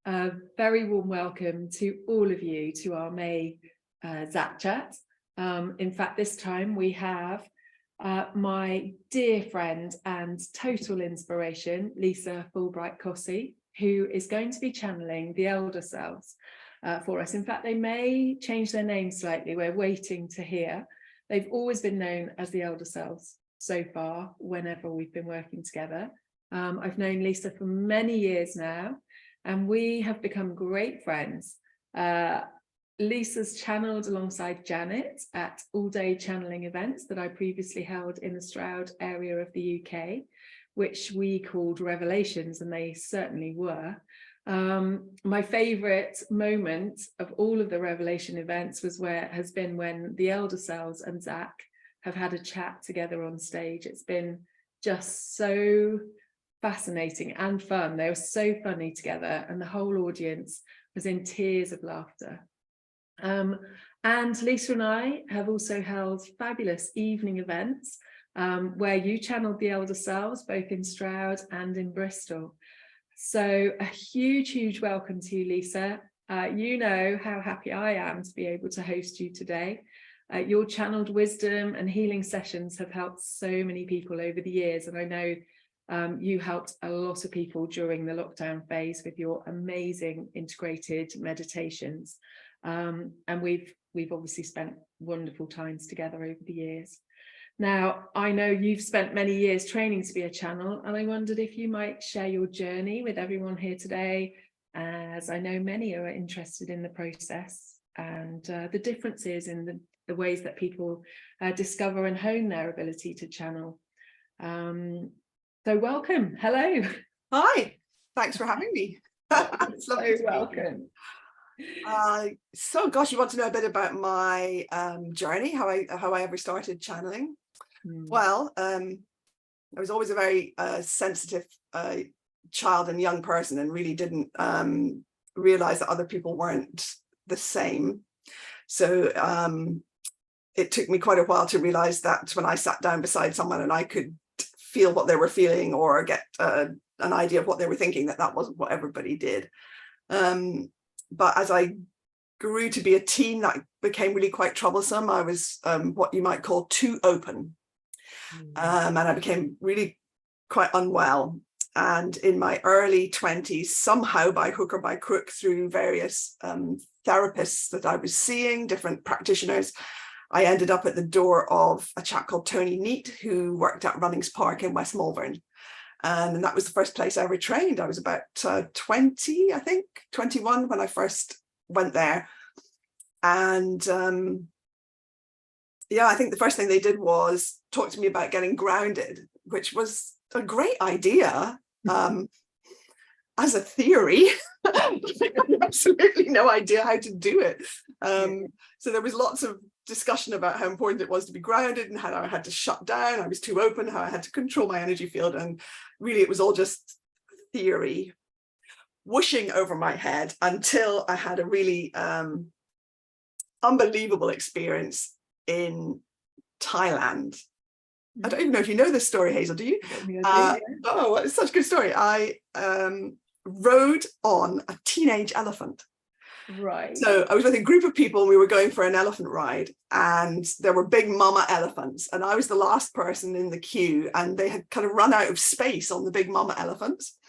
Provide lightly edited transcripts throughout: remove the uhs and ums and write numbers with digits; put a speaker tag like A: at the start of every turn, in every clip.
A: A very warm welcome to all of you to our May Zac chat. In fact, this time we have my dear friend and total inspiration, Lisa Fullbright-Cossey, who is going to be channeling the Elderselves for us. In fact, they may change their name slightly. We're waiting to hear. They've always been known as the Elderselves so far, whenever we've been working together. I've known Lisa for many years now, and we have become great friends. Lisa's channeled alongside Janet at all-day channeling events that I previously held in the Stroud area of the UK, which we called Revelations, and they certainly were. My favourite moment of all of the Revelation events has been when the Elderselves and Zac have had a chat together on stage. It's been just so fascinating and fun. They were so funny together, and the whole audience was in tears of laughter. And Lisa and I have also held fabulous evening events where you channeled the Elderselves both in Stroud and in Bristol. So a huge welcome to you, Lisa. You know how happy I am to be able to host you today. Your channeled wisdom and healing sessions have helped so many people over the years, and I know you helped a lot of people during the lockdown phase with your amazing integrated meditations. And we've obviously spent wonderful times together over the years. Now, I know you've spent many years training to be a channel, and I wondered if you might share your journey with everyone here today, as I know many are interested in the process and the differences in the ways that people discover and hone their ability to channel. So welcome. Hello.
B: Hi. Thanks for having me. It's lovely to
A: welcome.
B: So gosh, you want to know a bit about my journey, how I ever started channeling? Well, I was always a very sensitive child and young person, and really didn't realize that other people weren't the same. So it took me quite a while to realize that when I sat down beside someone and I could feel what they were feeling or get an idea of what they were thinking, that wasn't what everybody did. But as I grew to be a teen, that became really quite troublesome. I was what you might call too open. And I became really quite unwell. And in my early 20s, somehow by hook or by crook, through various therapists that I was seeing, different practitioners, I ended up at the door of a chap called Tony Neat, who worked at Runnings Park in West Malvern. And that was the first place I ever trained. I was about 20, I think, 21 when I first went there. And yeah, I think the first thing they did was talk to me about getting grounded, which was a great idea as a theory. I had absolutely no idea how to do it. So there was lots of discussion about how important it was to be grounded and how I had to shut down. I was too open, how I had to control my energy field. And really, it was all just theory whooshing over my head until I had a really unbelievable experience in Thailand. I don't even know if you know this story, Hazel, do you? Oh, it's such a good story. I rode on a teenage elephant.
A: Right.
B: So I was with a group of people and we were going for an elephant ride, and there were big mama elephants, and I was the last person in the queue, and they had kind of run out of space on the big mama elephants.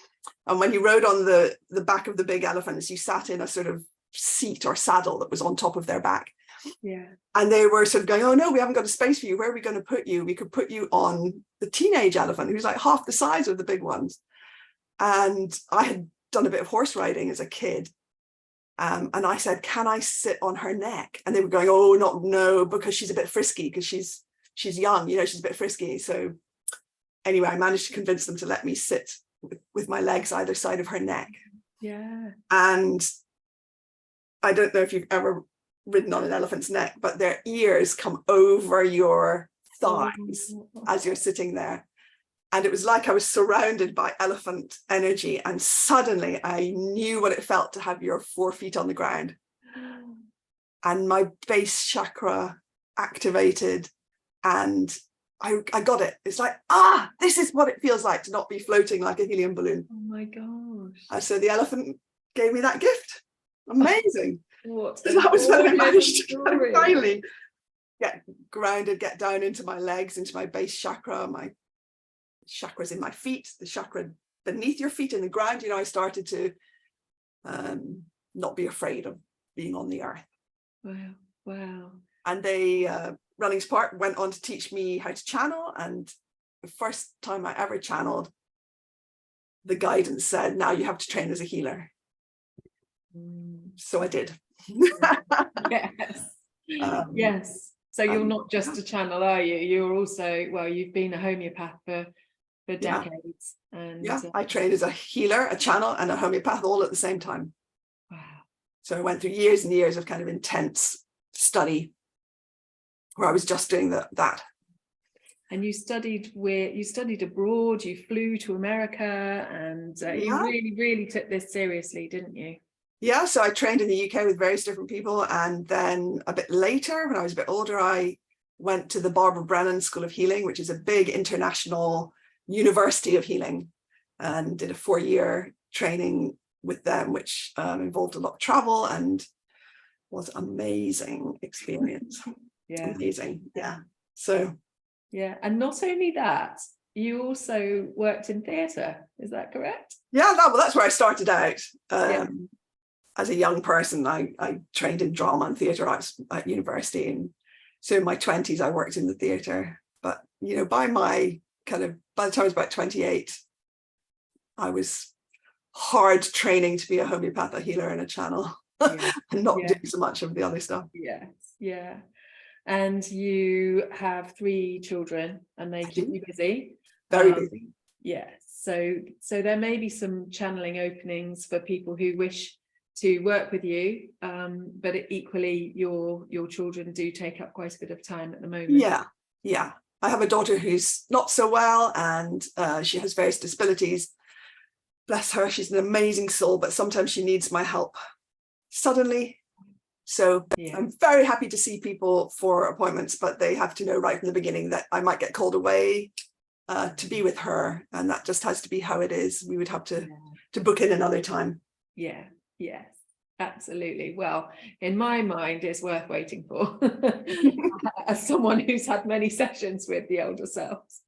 B: And when you rode on the back of the big elephants, you sat in a sort of seat or saddle that was on top of their back.
A: Yeah.
B: And they were sort of going, oh no, we haven't got a space for you. Where are we going to put you? We could put you on the teenage elephant, who's like half the size of the big ones. And I had done a bit of horse riding as a kid. And I said, can I sit on her neck? And they were going, oh, no, because she's a bit frisky, because she's young, you know, she's a bit frisky. So anyway, I managed to convince them to let me sit with my legs either side of her neck.
A: Yeah.
B: And I don't know if you've ever ridden on an elephant's neck, but their ears come over your thighs as you're sitting there. And it was like I was surrounded by elephant energy. And suddenly I knew what it felt to have your 4 feet on the ground. And my base chakra activated, and I got it. It's like, this is what it feels like to not be floating like a helium balloon.
A: Oh my gosh.
B: So the elephant gave me that gift. Amazing.
A: What
B: So that was when I managed to
A: story.
B: finally get grounded, get down into my legs, into my base chakra, my chakras in my feet, the chakra beneath your feet in the ground. I started to not be afraid of being on the earth.
A: Wow. Wow.
B: And they, Running Spark went on to teach me how to channel. And the first time I ever channeled, the guidance said, now you have to train as a healer. So I did.
A: Yes. Yes. So you're not just a channel, are you? You're also, well, you've been a homeopath for decades. And
B: I trained as a healer, a channel, and a homeopath all at the same time.
A: wow.
B: So I went through years and years of kind of intense study where I was just doing that. And
A: you studied abroad, you flew to America, and you really, really took this seriously, didn't you?
B: Yeah, so I trained in the UK with various different people. And then a bit later, when I was a bit older, I went to the Barbara Brennan School of Healing, which is a big international university of healing, and did a 4-year training with them, which involved a lot of travel and was an amazing experience. Yeah. Amazing. Yeah. So.
A: Yeah. And not only that, you also worked in theatre. Is that correct?
B: Yeah, that's where I started out. As a young person, I trained in drama and theatre arts at university. And so in my 20s, I worked in the theatre. But, by the time I was about 28, I was hard training to be a homeopath, a healer, and a channel, and not doing so much of the other stuff. Yes.
A: Yeah. And you have 3 children, and they keep you busy.
B: Very busy.
A: Yeah. So there may be some channeling openings for people who wish to work with you, but equally your children do take up quite a bit of time at the moment.
B: Yeah. I have a daughter who's not so well, and she has various disabilities. Bless her, she's an amazing soul, but sometimes she needs my help suddenly. So I'm very happy to see people for appointments, but they have to know right from the beginning that I might get called away to be with her, and that just has to be how it is. We would have to book in another time.
A: Yeah. Yes, absolutely. Well, in my mind, it's worth waiting for. As someone who's had many sessions with the Elderselves.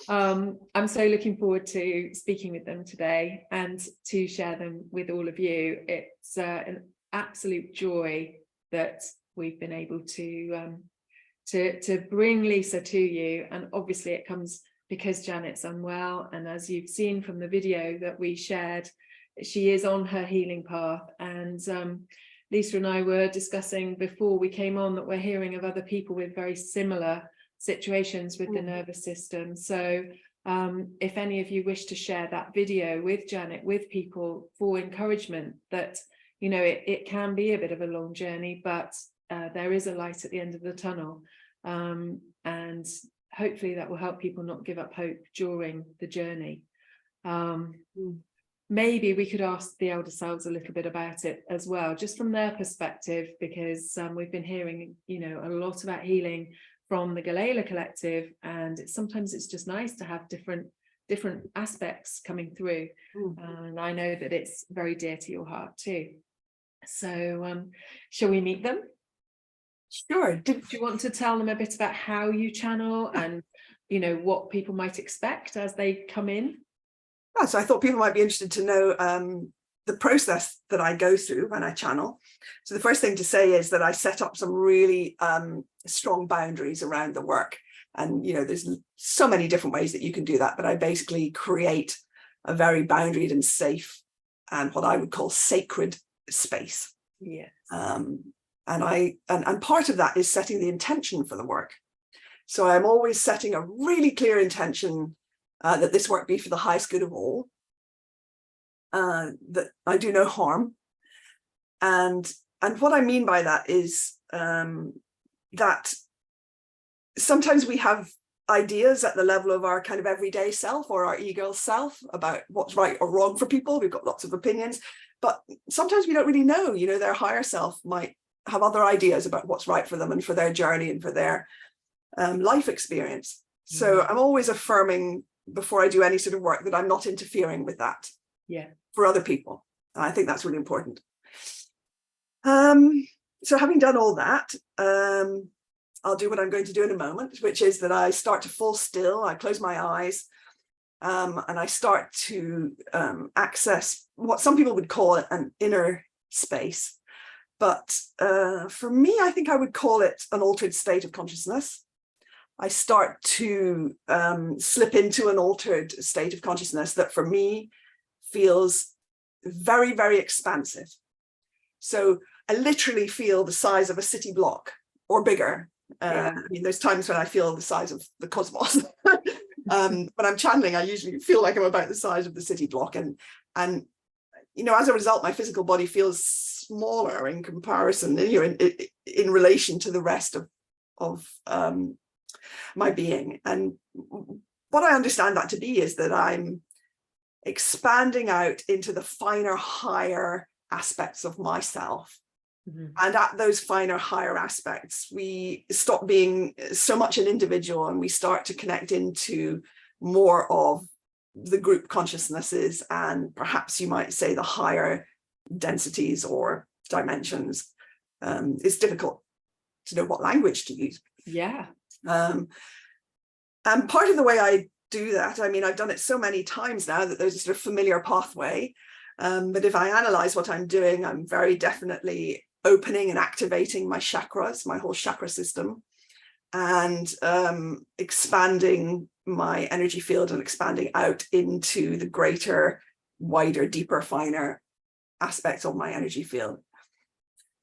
A: I'm so looking forward to speaking with them today and to share them with all of you. It's an absolute joy that we've been able to bring Lisa to you, and obviously it comes because Janet's unwell, and as you've seen from the video that we shared, she is on her healing path. And Lisa and I were discussing before we came on that we're hearing of other people with very similar situations with the nervous system. So if any of you wish to share that video with Janet, with people, for encouragement that it can be a bit of a long journey, but there is a light at the end of the tunnel, and hopefully that will help people not give up hope during the journey. Maybe we could ask the Elderselves a little bit about it as well, just from their perspective, because we've been hearing a lot about healing from the Galila Collective, and sometimes it's just nice to have different aspects coming through. And I know that it's very dear to your heart too. So shall we meet them?
B: Sure.
A: Do you want to tell them a bit about how you channel and what people might expect as they come in?
B: So I thought people might be interested to know the process that I go through when I channel. So the first thing to say is that I set up some really strong boundaries around the work. And, there's so many different ways that you can do that, but I basically create a very boundaried and safe and what I would call sacred space.
A: Yes.
B: And part of that is setting the intention for the work. So I'm always setting a really clear intention that this work be for the highest good of all, that I do no harm. And what I mean by that is that sometimes we have ideas at the level of our kind of everyday self or our ego self about what's right or wrong for people. We've got lots of opinions, but sometimes we don't really know, their higher self might have other ideas about what's right for them and for their journey and for their life experience. So I'm always affirming before I do any sort of work that I'm not interfering with that for other people. I think that's really important. So having done all that, I'll do what I'm going to do in a moment, which is that I start to fall still. I close my eyes, and I start to access what some people would call an inner space. But for me, I think I would call it an altered state of consciousness. I start to slip into an altered state of consciousness that for me feels very, very expansive. So I literally feel the size of a city block or bigger. I mean, there's times when I feel the size of the cosmos. When I'm channeling, I usually feel like I'm about the size of the city block. And you know, as a result, my physical body feels smaller in comparison, you know, in relation to the rest of my being. And what I understand that to be is that I'm expanding out into the finer, higher aspects of myself. Mm-hmm. And at those finer, higher aspects, we stop being so much an individual and we start to connect into more of the group consciousnesses, and perhaps you might say the higher densities or dimensions. It's difficult to know what language to use.
A: Yeah.
B: And part of the way I do that, I mean, I've done it so many times now that there's a sort of familiar pathway. But if I analyze what I'm doing, I'm very definitely opening and activating my chakras, my whole chakra system, and expanding my energy field and expanding out into the greater, wider, deeper, finer aspects of my energy field.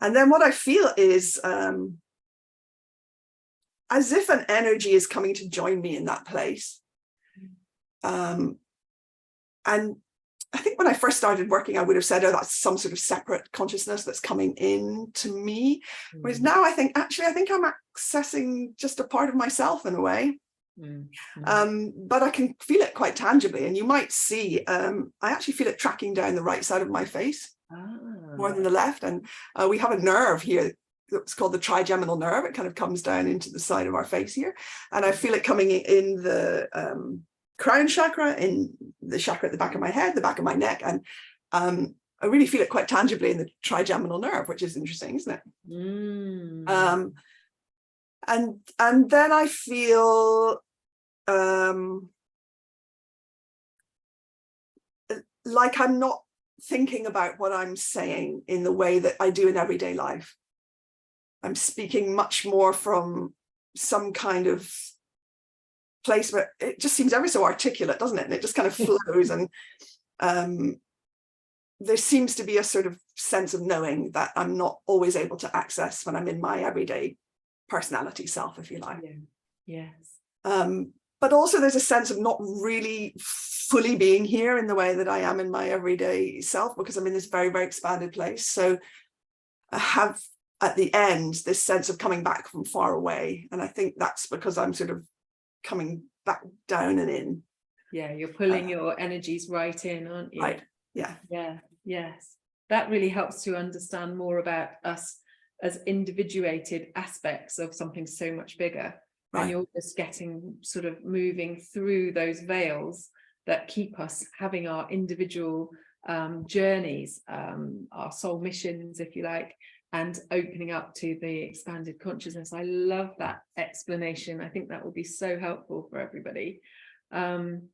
B: And then what I feel is as if an energy is coming to join me in that place. And I think when I first started working, I would have said, oh, that's some sort of separate consciousness that's coming in to me. Whereas now I think I'm accessing just a part of myself in a way. But I can feel it quite tangibly. And you might see, I actually feel it tracking down the right side of my face more than the left. And we have a nerve here that's called the trigeminal nerve. It kind of comes down into the side of our face here. And I feel it coming in the crown chakra, in the chakra at the back of my head, the back of my neck. And I really feel it quite tangibly in the trigeminal nerve, which is interesting, isn't it? And then I feel like I'm not thinking about what I'm saying in the way that I do in everyday life. I'm speaking much more from some kind of place where it just seems ever so articulate, doesn't it? And it just kind of flows. And there seems to be a sort of sense of knowing that I'm not always able to access when I'm in my everyday personality self, if you like.
A: Yes.
B: But also there's a sense of not really fully being here in the way that I am in my everyday self, because I'm in this very, very expanded place. So I have at the end this sense of coming back from far away. And I think that's because I'm sort of coming back down and in.
A: Yeah, you're pulling your energies right in, aren't you?
B: Right. Yeah.
A: Yeah. Yes. That really helps to understand more about us as individuated aspects of something so much bigger. Right. And you're just getting sort of moving through those veils that keep us having our individual journeys, our soul missions, if you like, and opening up to the expanded consciousness. I love that explanation. I think that will be so helpful for everybody. And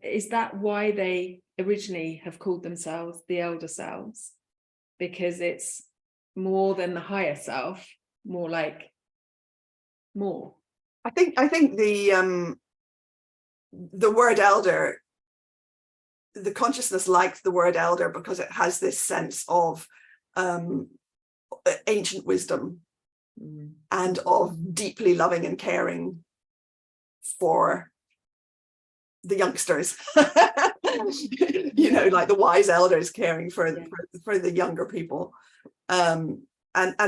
A: is that why they originally have called themselves the Elderselves? Because it's more than the higher self, more like more.
B: I think the word elder, the consciousness likes the word elder because it has this sense of ancient wisdom and of deeply loving and caring for the youngsters. You know, like the wise elders caring for the younger people, and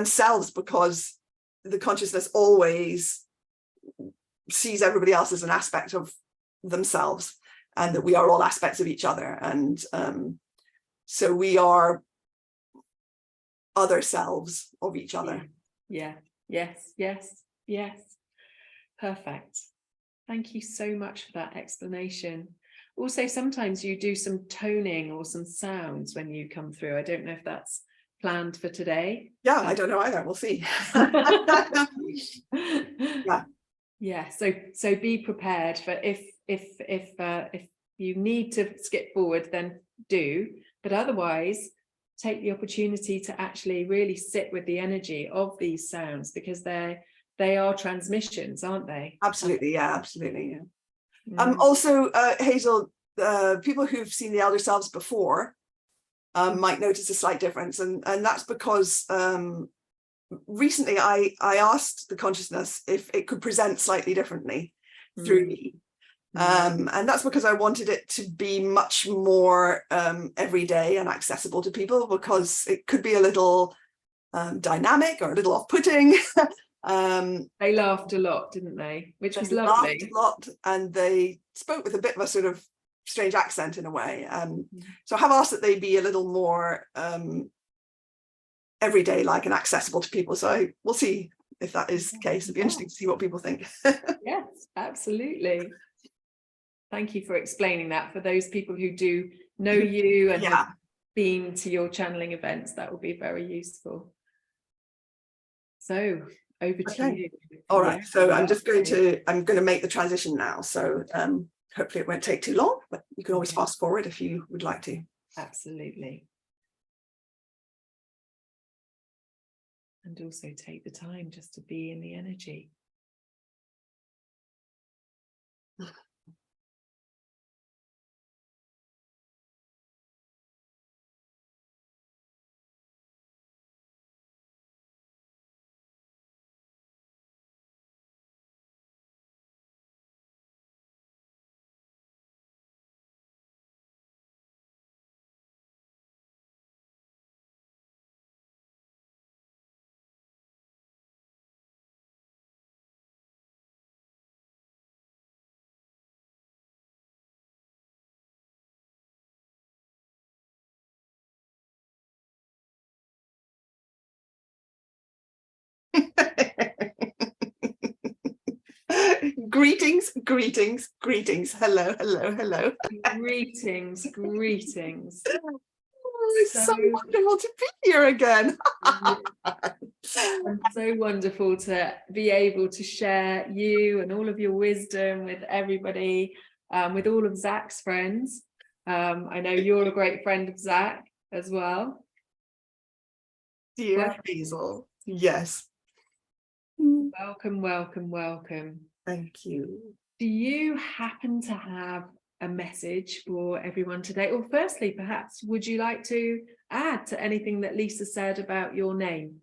B: selves, because the consciousness always sees everybody else as an aspect of themselves, and that we are all aspects of each other. And so we are other selves of each other.
A: Yeah. Yes. Perfect. Thank you so much for that explanation. also sometimes you do some toning or some sounds when you come through. I don't know if that's planned for today.
B: Yeah, I don't know either. We'll see.
A: Yeah. So be prepared for if you need to skip forward, then do. But otherwise, take the opportunity to actually really sit with the energy of these sounds, because they are transmissions, aren't they?
B: Absolutely, yeah, absolutely. Yeah. Also, Hazel, people who've seen the Elderselves before might notice a slight difference, and that's because recently I asked the consciousness if it could present slightly differently through me. And that's because I wanted it to be much more everyday and accessible to people, because it could be a little dynamic or a little off-putting.
A: They laughed a lot, didn't they? Which was lovely.
B: Laughed a lot, and they spoke with a bit of a sort of strange accent in a way. So I have asked that they be a little more everyday like and accessible to people. So we'll see if that is the case. It'd be interesting to see what people think.
A: Yes, absolutely. Thank you for explaining that for those people who do know you and have been to your channeling events. That will be very useful. So over to you.
B: All right. So I'm going to make the transition now. So hopefully it won't take too long, but you can always fast forward if you would like to.
A: Absolutely. And also take the time just to be in the energy.
B: Greetings, greetings, greetings. Hello, hello, hello.
A: Greetings, greetings.
B: Oh, it's so wonderful to be here again.
A: And so wonderful to be able to share you and all of your wisdom with everybody, with all of Zac's friends. I know you're a great friend of Zac as well.
B: Dear Hazel, yes.
A: Welcome, welcome, welcome.
B: Thank you.
A: Do you happen to have a message for everyone today? Or firstly, perhaps, would you like to add to anything that Lisa said about your name,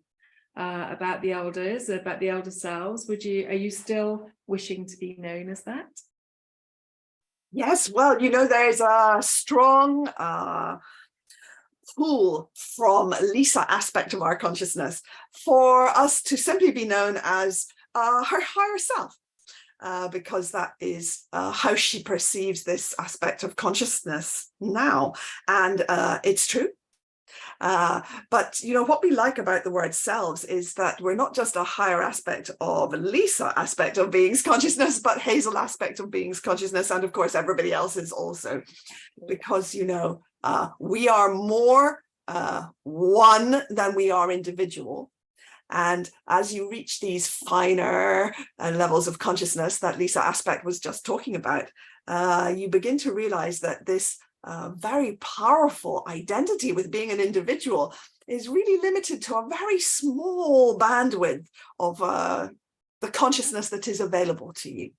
A: about the elders, about the Elderselves? Are you still wishing to be known as that?
B: Yes, well, there's a strong pull from Lisa aspect of our consciousness for us to simply be known as her higher self. Because that is how she perceives this aspect of consciousness now. And it's true. But, what we like about the word selves is that we're not just a higher aspect of Lisa aspect of being's consciousness, but Hazel aspect of being's consciousness. And of course, everybody else is also, because, we are more one than we are individual. And as you reach these finer levels of consciousness that Lisa aspect was just talking about, you begin to realize that this very powerful identity with being an individual is really limited to a very small bandwidth of the consciousness that is available to you.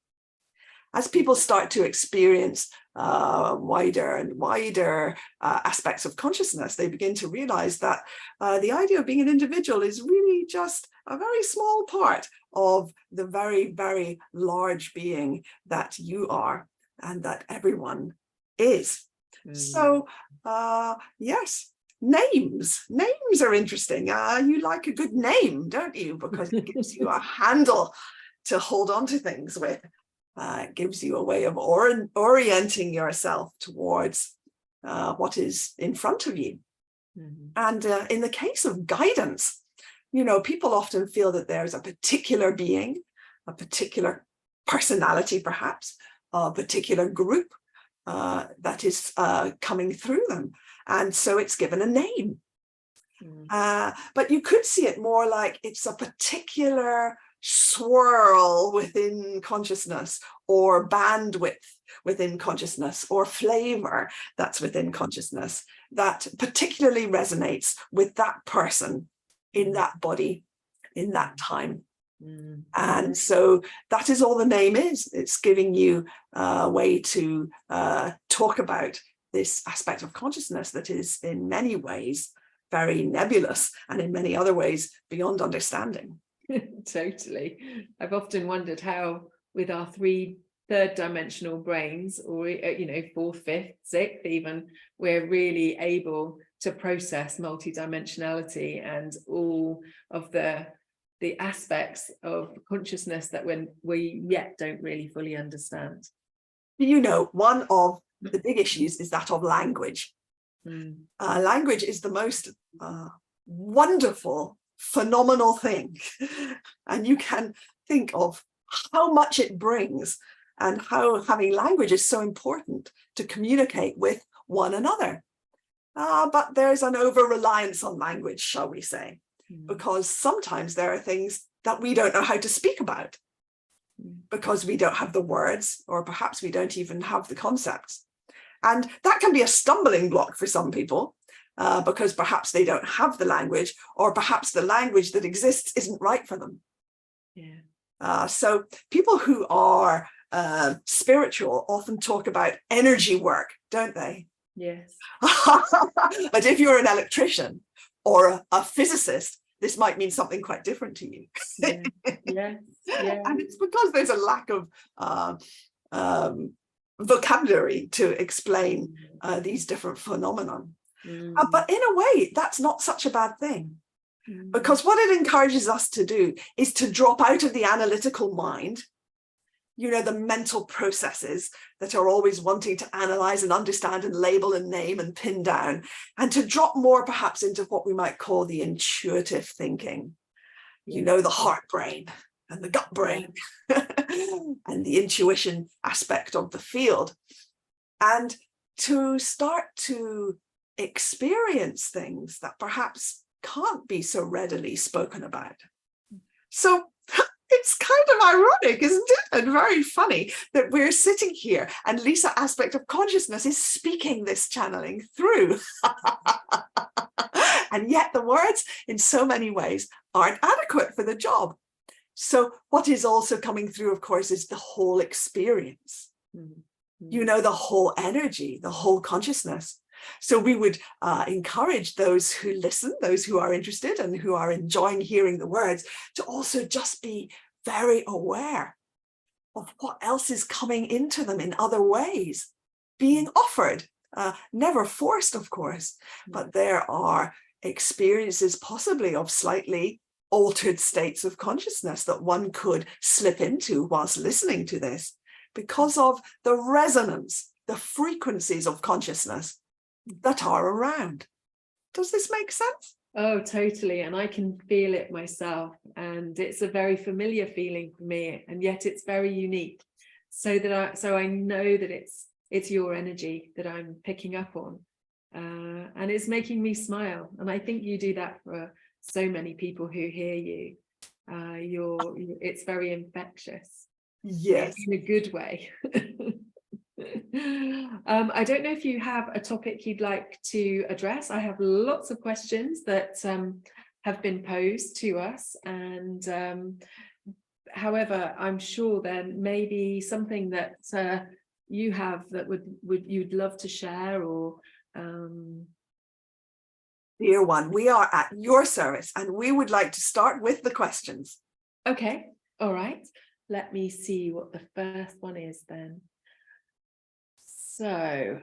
B: As people start to experience wider and wider aspects of consciousness, they begin to realize that the idea of being an individual is really just a very small part of the very, very large being that you are and that everyone is. So, yes, names are interesting. You like a good name, don't you? Because it gives you a handle to hold on to things with. It gives you a way of orienting yourself towards what is in front of you. And in the case of guidance, people often feel that there's a particular being, a particular personality, perhaps, a particular group that is coming through them. And so it's given a name. But you could see it more like it's a particular swirl within consciousness, or bandwidth within consciousness, or flavor that's within consciousness that particularly resonates with that person in that body in that time. And so that is all the name is. It's giving you a way to talk about this aspect of consciousness that is in many ways very nebulous, and in many other ways beyond understanding.
A: Totally. I've often wondered how, with our third dimensional brains, or fourth, fifth, sixth even, we're really able to process multidimensionality and all of the aspects of consciousness that we yet don't really fully understand.
B: One of the big issues is that of language. Language is the most wonderful, phenomenal thing. And you can think of how much it brings, and how having language is so important to communicate with one another. But there's an over-reliance on language, shall we say, because sometimes there are things that we don't know how to speak about because we don't have the words, or perhaps we don't even have the concepts. And that can be a stumbling block for some people, because perhaps they don't have the language, or perhaps the language that exists isn't right for them. So people who are spiritual often talk about energy work, don't they?
A: Yes.
B: But if you're an electrician or a physicist, this might mean something quite different to you.
A: Yeah.
B: And it's because there's a lack of vocabulary to explain these different phenomena. But in a way, that's not such a bad thing, because what it encourages us to do is to drop out of the analytical mind, the mental processes that are always wanting to analyze and understand and label and name and pin down, and to drop more perhaps into what we might call the intuitive thinking, the heart brain and the gut brain and the intuition aspect of the field, and to start to experience things that perhaps can't be so readily spoken about. So it's kind of ironic, isn't it? And very funny that we're sitting here and Lisa Aspect of Consciousness is speaking this channeling through. And yet the words in so many ways aren't adequate for the job. So what is also coming through, of course, is the whole experience, the whole energy, the whole consciousness. So we would encourage those who listen, those who are interested and who are enjoying hearing the words, to also just be very aware of what else is coming into them in other ways, being offered, never forced, of course, but there are experiences possibly of slightly altered states of consciousness that one could slip into whilst listening to this, because of the resonance, the frequencies of consciousness that are around. Does this make sense?
A: Oh, totally. And I can feel it myself. And it's a very familiar feeling for me. And yet it's very unique. So I know that it's your energy that I'm picking up on. And it's making me smile. And I think you do that for so many people who hear you. It's very infectious.
B: Yes.
A: In a good way. I don't know if you have a topic you'd like to address. I have lots of questions that have been posed to us, and however, I'm sure there may be something that you have that you'd love to share, or
B: Dear one, we are at your service, and we would like to start with the questions.
A: Okay, all right. Let me see what the first one is then. So,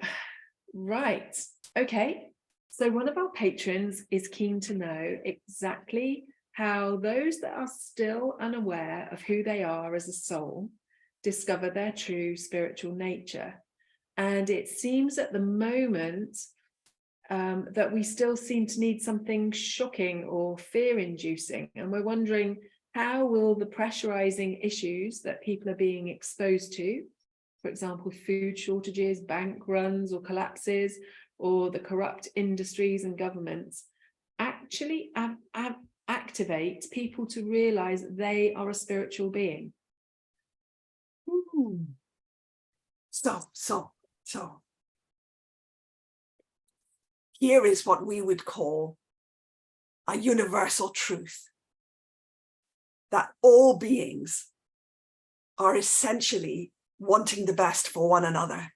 A: right, okay. So one of our patrons is keen to know exactly how those that are still unaware of who they are as a soul discover their true spiritual nature. And it seems at the moment that we still seem to need something shocking or fear-inducing. And we're wondering, how will the pressurizing issues that people are being exposed to for example, food shortages, bank runs or collapses, or the corrupt industries and governments, actually activate people to realize they are a spiritual being.
B: So here is what we would call a universal truth, that all beings are essentially wanting the best for one another.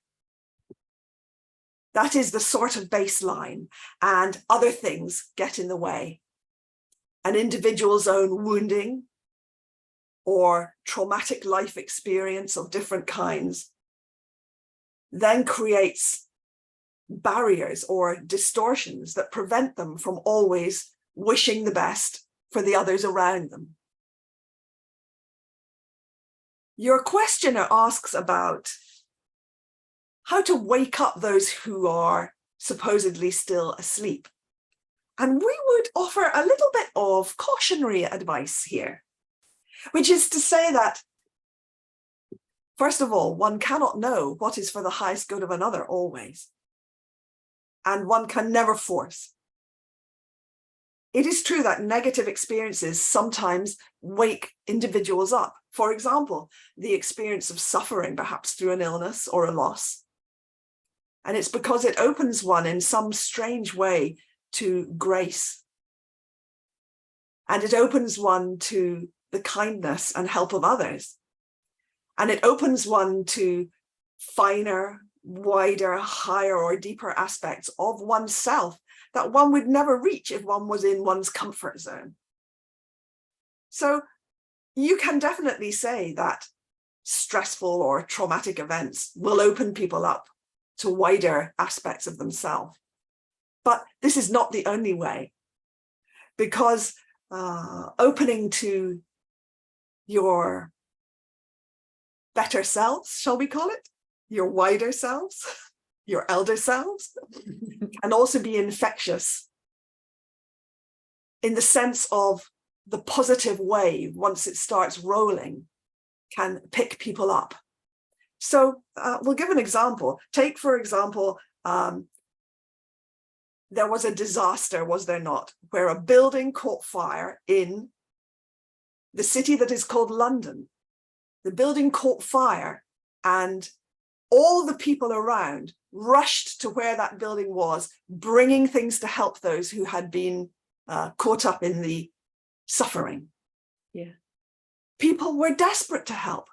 B: That is the sort of baseline, and other things get in the way. An individual's own wounding or traumatic life experience of different kinds then creates barriers or distortions that prevent them from always wishing the best for the others around them. Your questioner asks about how to wake up those who are supposedly still asleep. And we would offer a little bit of cautionary advice here, which is to say that, first of all, one cannot know what is for the highest good of another always, and one can never force. It is true that negative experiences sometimes wake individuals up. For example, the experience of suffering, perhaps through an illness or a loss. And it's because it opens one in some strange way to grace. And it opens one to the kindness and help of others. And it opens one to finer, wider, higher or deeper aspects of oneself that one would never reach if one was in one's comfort zone. So you can definitely say that stressful or traumatic events will open people up to wider aspects of themselves. But this is not the only way, because opening to your better selves, shall we call it, your wider selves, your elder selves, can also be infectious in the sense of the positive wave, once it starts rolling, can pick people up. So we'll give an example. Take, for example, there was a disaster, was there not, where a building caught fire in the city that is called London. The building caught fire and all the people around rushed to where that building was, bringing things to help those who had been caught up in the suffering.
A: Yeah.
B: People were desperate to help.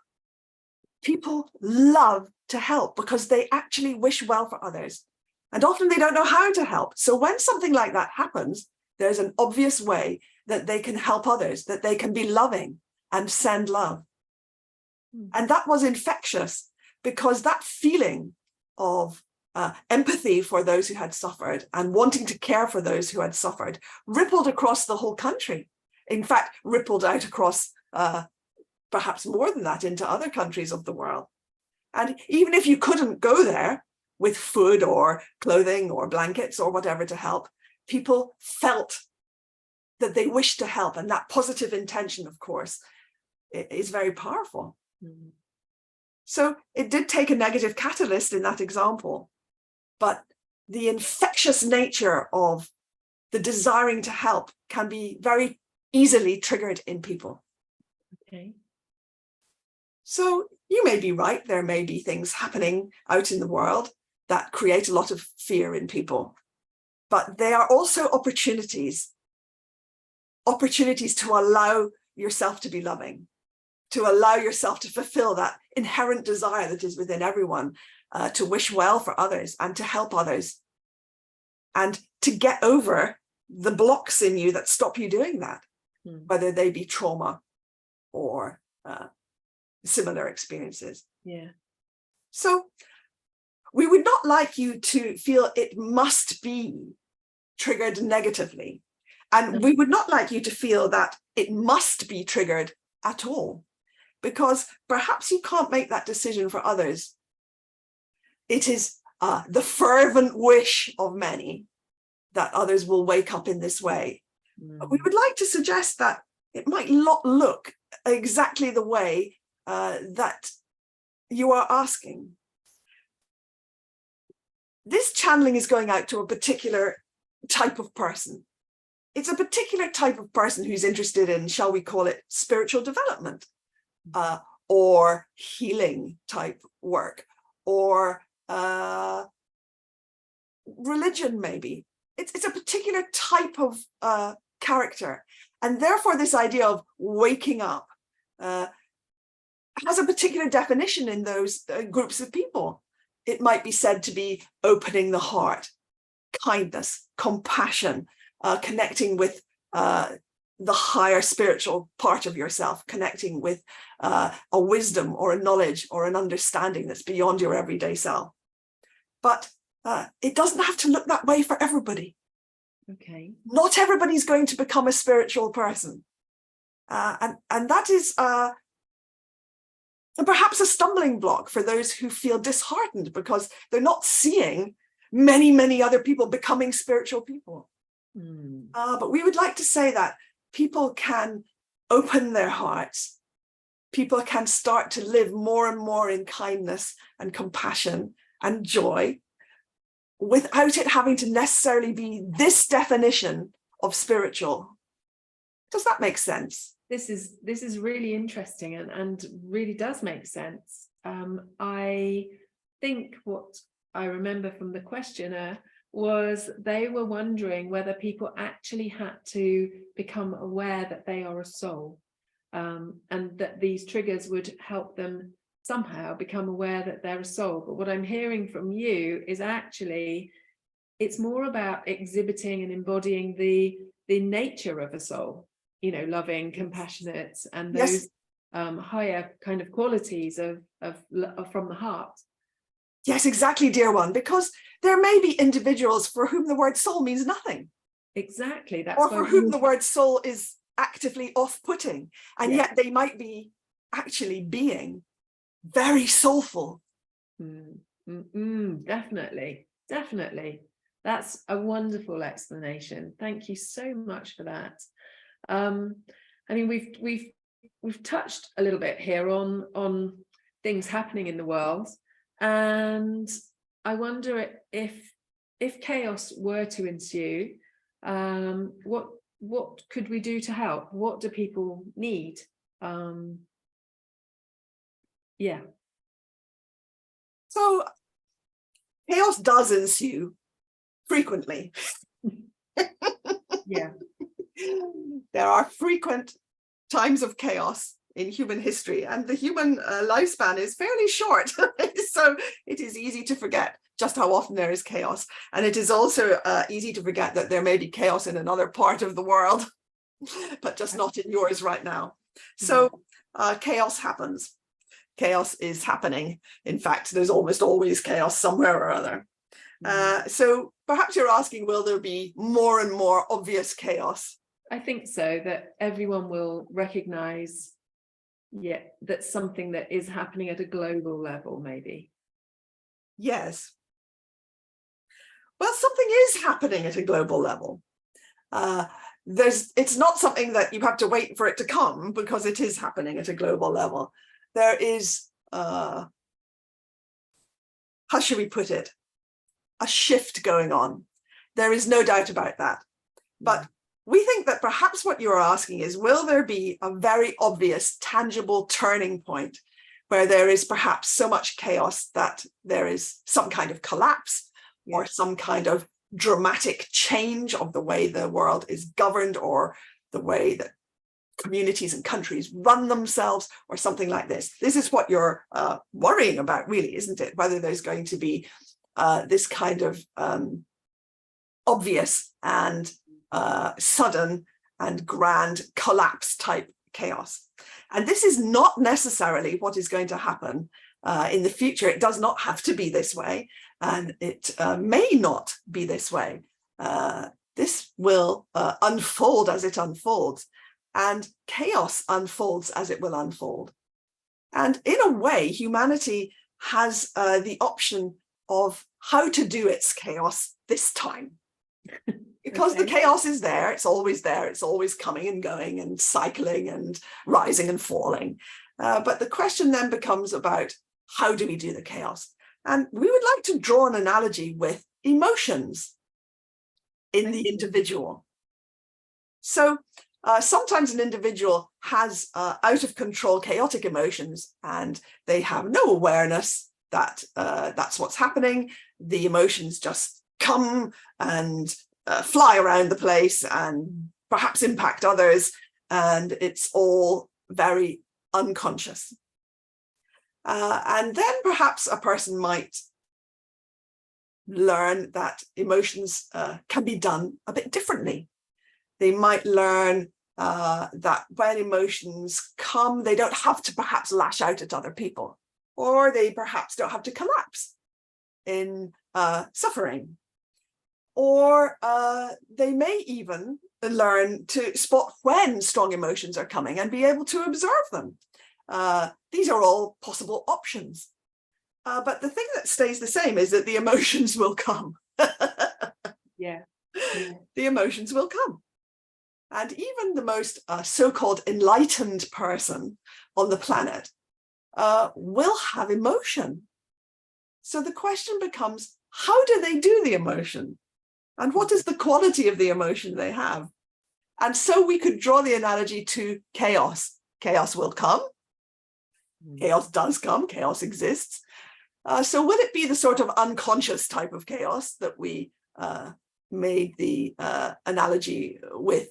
B: People love to help because they actually wish well for others. And often they don't know how to help. So when something like that happens, there's an obvious way that they can help others, that they can be loving and send love. And that was infectious, because that feeling of empathy for those who had suffered and wanting to care for those who had suffered rippled across the whole country. In fact, rippled out across perhaps more than that into other countries of the world. And even if you couldn't go there with food or clothing or blankets or whatever to help, people felt that they wished to help. And that positive intention, of course, is very powerful. Mm-hmm. So it did take a negative catalyst in that example, but the infectious nature of the desiring to help can be very easily triggered in people.
A: Okay.
B: So you may be right, there may be things happening out in the world that create a lot of fear in people, but they are also opportunities to allow yourself to be loving, to allow yourself to fulfill that inherent desire that is within everyone, to wish well for others and to help others, and to get over the blocks in you that stop you doing that, whether they be trauma or similar experiences.
A: Yeah.
B: So we would not like you to feel it must be triggered negatively. And we would not like you to feel that it must be triggered at all, because perhaps you can't make that decision for others. It is the fervent wish of many that others will wake up in this way. But we would like to suggest that it might not look exactly the way that you are asking, this channeling is going out to a particular type of person. It's a particular type of person who's interested in, shall we call it, spiritual development, or healing type work, or religion, maybe. It's a particular type of character. And therefore, this idea of waking up has a particular definition in those groups of people. It might be said to be opening the heart, kindness, compassion, connecting with the higher spiritual part of yourself, connecting with a wisdom or a knowledge or an understanding that's beyond your everyday self. But it doesn't have to look that way for everybody.
A: Okay.
B: Not everybody's going to become a spiritual person. And that is perhaps a stumbling block for those who feel disheartened because they're not seeing many, many other people becoming spiritual people. But we would like to say that people can open their hearts. People can start to live more and more in kindness and compassion and joy without it having to necessarily be this definition of spiritual. Does that make sense?
A: This is really interesting and really does make sense. I think what I remember from the questioner was they were wondering whether people actually had to become aware that they are a soul, and that these triggers would help them somehow become aware that they're a soul. But what I'm hearing from you is actually it's more about exhibiting and embodying the nature of a soul, you know, loving, compassionate, and those higher kind of qualities of from the heart.
B: Yes, exactly, dear one, because there may be individuals for whom the word soul means nothing.
A: Exactly. That's
B: or for whom the word soul is actively off-putting, and yet they might be actually being very soulful.
A: Definitely. That's a wonderful explanation. Thank you so much for that. I mean, we've touched a little bit here on things happening in the world, and I wonder if chaos were to ensue, what could we do to help? What do people need?
B: So chaos does ensue frequently. There are frequent times of chaos in human history, and the human lifespan is fairly short. So it is easy to forget just how often there is chaos. And it is also easy to forget that there may be chaos in another part of the world, but just not in yours right now. So chaos happens. Chaos is happening. In fact, there's almost always chaos somewhere or other. So perhaps you're asking, will there be more and more obvious chaos?
A: I think so, that everyone will recognize, that something that is happening at a global level, maybe.
B: Yes. Well, something is happening at a global level. It's not something that you have to wait for it to come, because it is happening at a global level. There is, how should we put it, a shift going on. There is no doubt about that. But we think that perhaps what you're asking is, will there be a very obvious, tangible turning point where there is perhaps so much chaos that there is some kind of collapse or some kind of dramatic change of the way the world is governed, or the way that communities and countries run themselves, or something like this? This is what you're worrying about, really, isn't it? Whether there's going to be this kind of obvious and sudden and grand collapse type chaos. And this is not necessarily what is going to happen in the future. It does not have to be this way, and it may not be this way. This will unfold as it unfolds, and chaos unfolds as it will unfold. And in a way, humanity has the option of how to do its chaos this time. Because the chaos is there, it's always coming and going and cycling and rising and falling. But the question then becomes about how do we do the chaos? And we would like to draw an analogy with emotions in the individual. So sometimes an individual has out of control chaotic emotions, and they have no awareness that that's what's happening. The emotions just come and fly around the place and perhaps impact others, and it's all very unconscious. And then perhaps a person might learn that emotions can be done a bit differently. They might learn that when emotions come, they don't have to perhaps lash out at other people, or they perhaps don't have to collapse in suffering. Or they may even learn to spot when strong emotions are coming and be able to observe them. These are all possible options. But the thing that stays the same is that the emotions will come.
A: Yeah.
B: The emotions will come. And even the most so-called enlightened person on the planet will have emotion. So the question becomes, how do they do the emotion? And what is the quality of the emotion they have? And so we could draw the analogy to chaos. Chaos will come. Chaos does come. Chaos exists. So will it be the sort of unconscious type of chaos that we made the analogy with,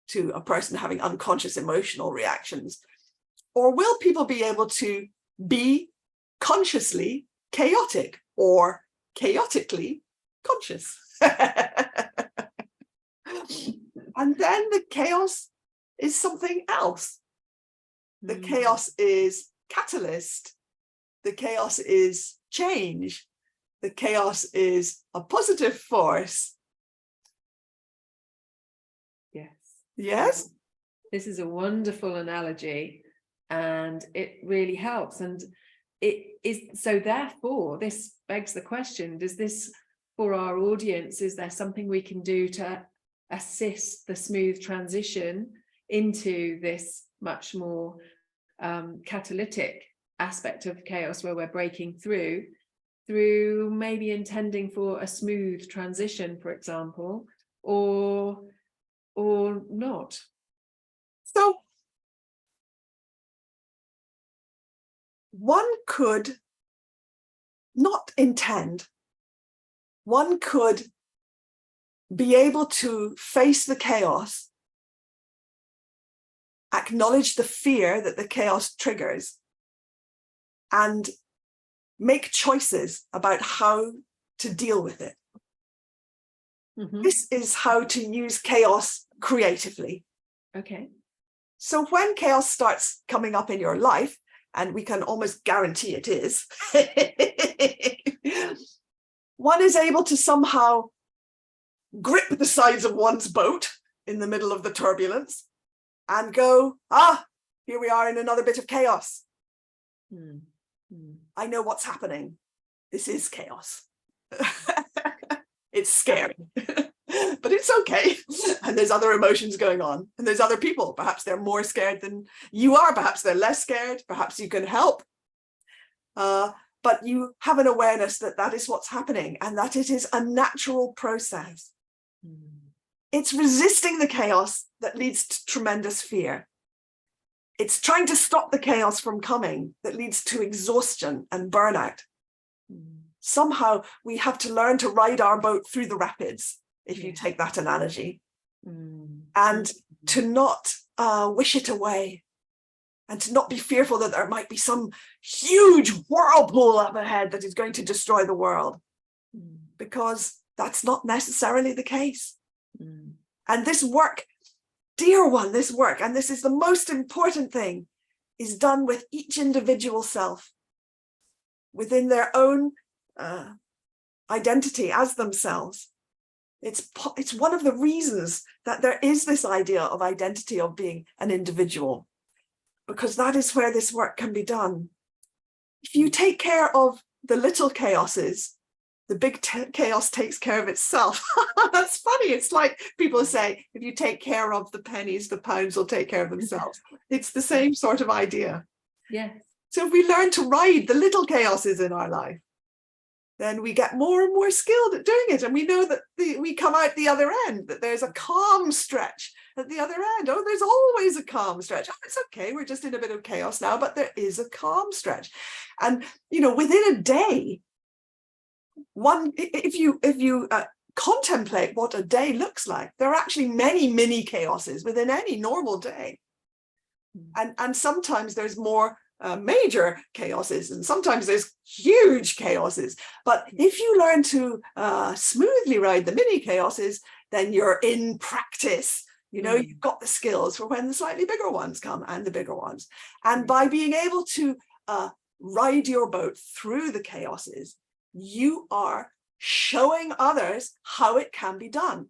B: to a person having unconscious emotional reactions? Or will people be able to be consciously chaotic or chaotically conscious? And then the chaos is something else. The chaos is catalyst. The chaos is change. The chaos is a positive force.
A: Yes.
B: Yes.
A: This is a wonderful analogy, and it really helps. And it is, so therefore, this begs the question, does this, for our audience, is there something we can do to assist the smooth transition into this much more catalytic aspect of chaos, where we're breaking through maybe intending for a smooth transition, for example, or not?
B: So one could not intend. One could be able to face the chaos, acknowledge the fear that the chaos triggers, and make choices about how to deal with it. This is how to use chaos creatively.
A: Okay.
B: So when chaos starts coming up in your life, and we can almost guarantee it is, one is able to somehow grip the sides of one's boat in the middle of the turbulence and go, here we are in another bit of chaos. I know what's happening. This is chaos. It's scary, but it's okay. And there's other emotions going on, and there's other people. Perhaps they're more scared than you are. Perhaps they're less scared. Perhaps you can help. But you have an awareness that that is what's happening, and that it is a natural process. It's resisting the chaos that leads to tremendous fear. It's trying to stop the chaos from coming that leads to exhaustion and burnout. Somehow we have to learn to ride our boat through the rapids, if you take that analogy, and to not wish it away, and to not be fearful that there might be some huge whirlpool up ahead that is going to destroy the world, because that's not necessarily the case. And this work, dear one, this work, and this is the most important thing, is done with each individual self within their own identity as themselves. It's one of the reasons that there is this idea of identity, of being an individual, because that is where this work can be done. If you take care of the little chaoses, the big chaos takes care of itself. That's funny. It's like people say, if you take care of the pennies, the pounds will take care of themselves. It's the same sort of idea.
A: Yes.
B: So if we learn to ride the little chaoses in our life, then we get more and more skilled at doing it. And we know that we come out the other end, that there's a calm stretch at the other end. Oh, there's always a calm stretch. Oh, it's okay, we're just in a bit of chaos now, but there is a calm stretch. And, you know, within a day, if you contemplate what a day looks like, there are actually many mini chaoses within any normal day. And sometimes there's more major chaoses, and sometimes there's huge chaoses. But if you learn to smoothly ride the mini chaoses, then you're in practice. You know, you've got the skills for when the slightly bigger ones come, and the bigger ones. And by being able to ride your boat through the chaoses, you are showing others how it can be done.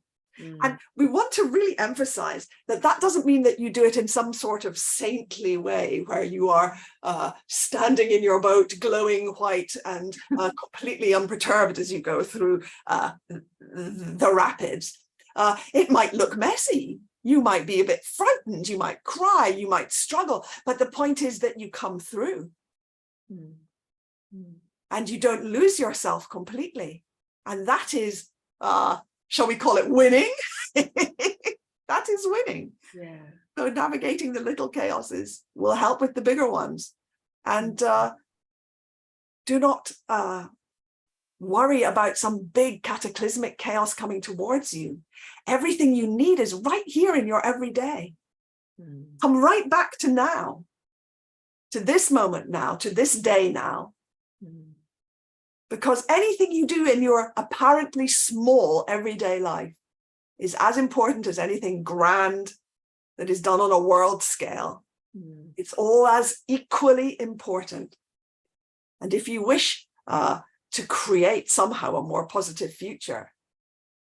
B: And we want to really emphasize that that doesn't mean that you do it in some sort of saintly way where you are standing in your boat glowing white and completely unperturbed as you go through the rapids. It might look messy. You might be a bit frightened. You might cry. You might struggle. But the point is that you come through and you don't lose yourself completely. And that is shall we call it winning? That is winning. Yeah. So navigating the little chaoses will help with the bigger ones. And do not worry about some big cataclysmic chaos coming towards you. Everything you need is right here in your everyday. Come right back to now, to this moment now, to this day now. Because anything you do in your apparently small everyday life is as important as anything grand that is done on a world scale. It's all as equally important. And if you wish to create somehow a more positive future,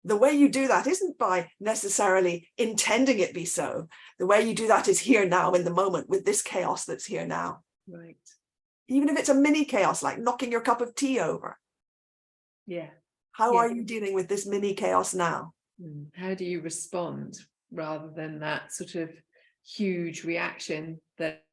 B: the way you do that isn't by necessarily intending it be so. The way you do that is here now in the moment with this chaos that's here now. Right. Even if it's a mini chaos, like knocking your cup of tea over. Yeah. How are you dealing with this mini chaos now?
A: How do you respond rather than that sort of huge reaction that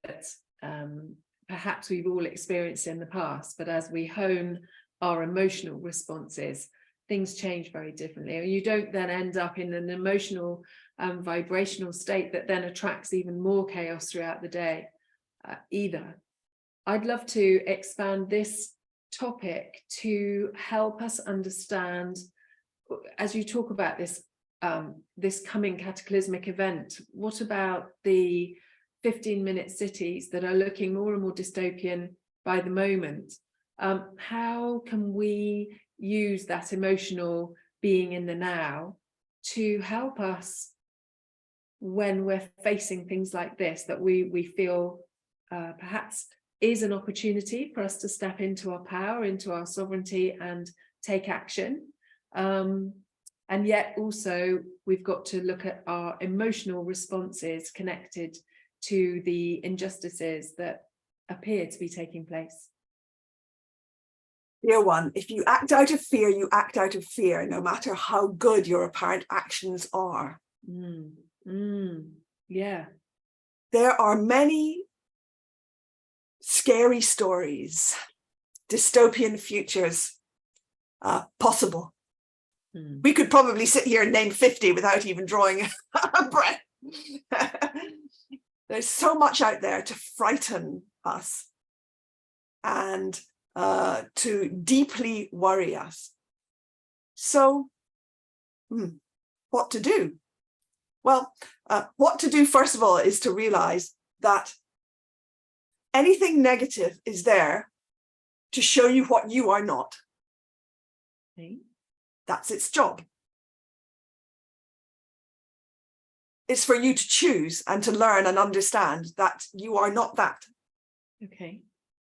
A: perhaps we've all experienced in the past, but as we hone our emotional responses, things change very differently. And you don't then end up in an emotional vibrational state that then attracts even more chaos throughout the day either. I'd love to expand this topic to help us understand, as you talk about this this coming cataclysmic event, what about the 15-minute cities that are looking more and more dystopian by the moment? How can we use that emotional being in the now to help us when we're facing things like this, that we feel perhaps is an opportunity for us to step into our power, into our sovereignty and take action. And yet also we've got to look at our emotional responses connected to the injustices that appear to be taking place.
B: Dear one, if you act out of fear, you act out of fear, no matter how good your apparent actions are.
A: Yeah.
B: There are many scary stories, dystopian futures possible. We could probably sit here and name 50 without even drawing a breath. There's so much out there to frighten us and to deeply worry us. So, what to do? Well, what to do, first of all, is to realize that anything negative is there to show you what you are not.
A: Okay.
B: That's its job. It's for you to choose and to learn and understand that you are not that.
A: Okay.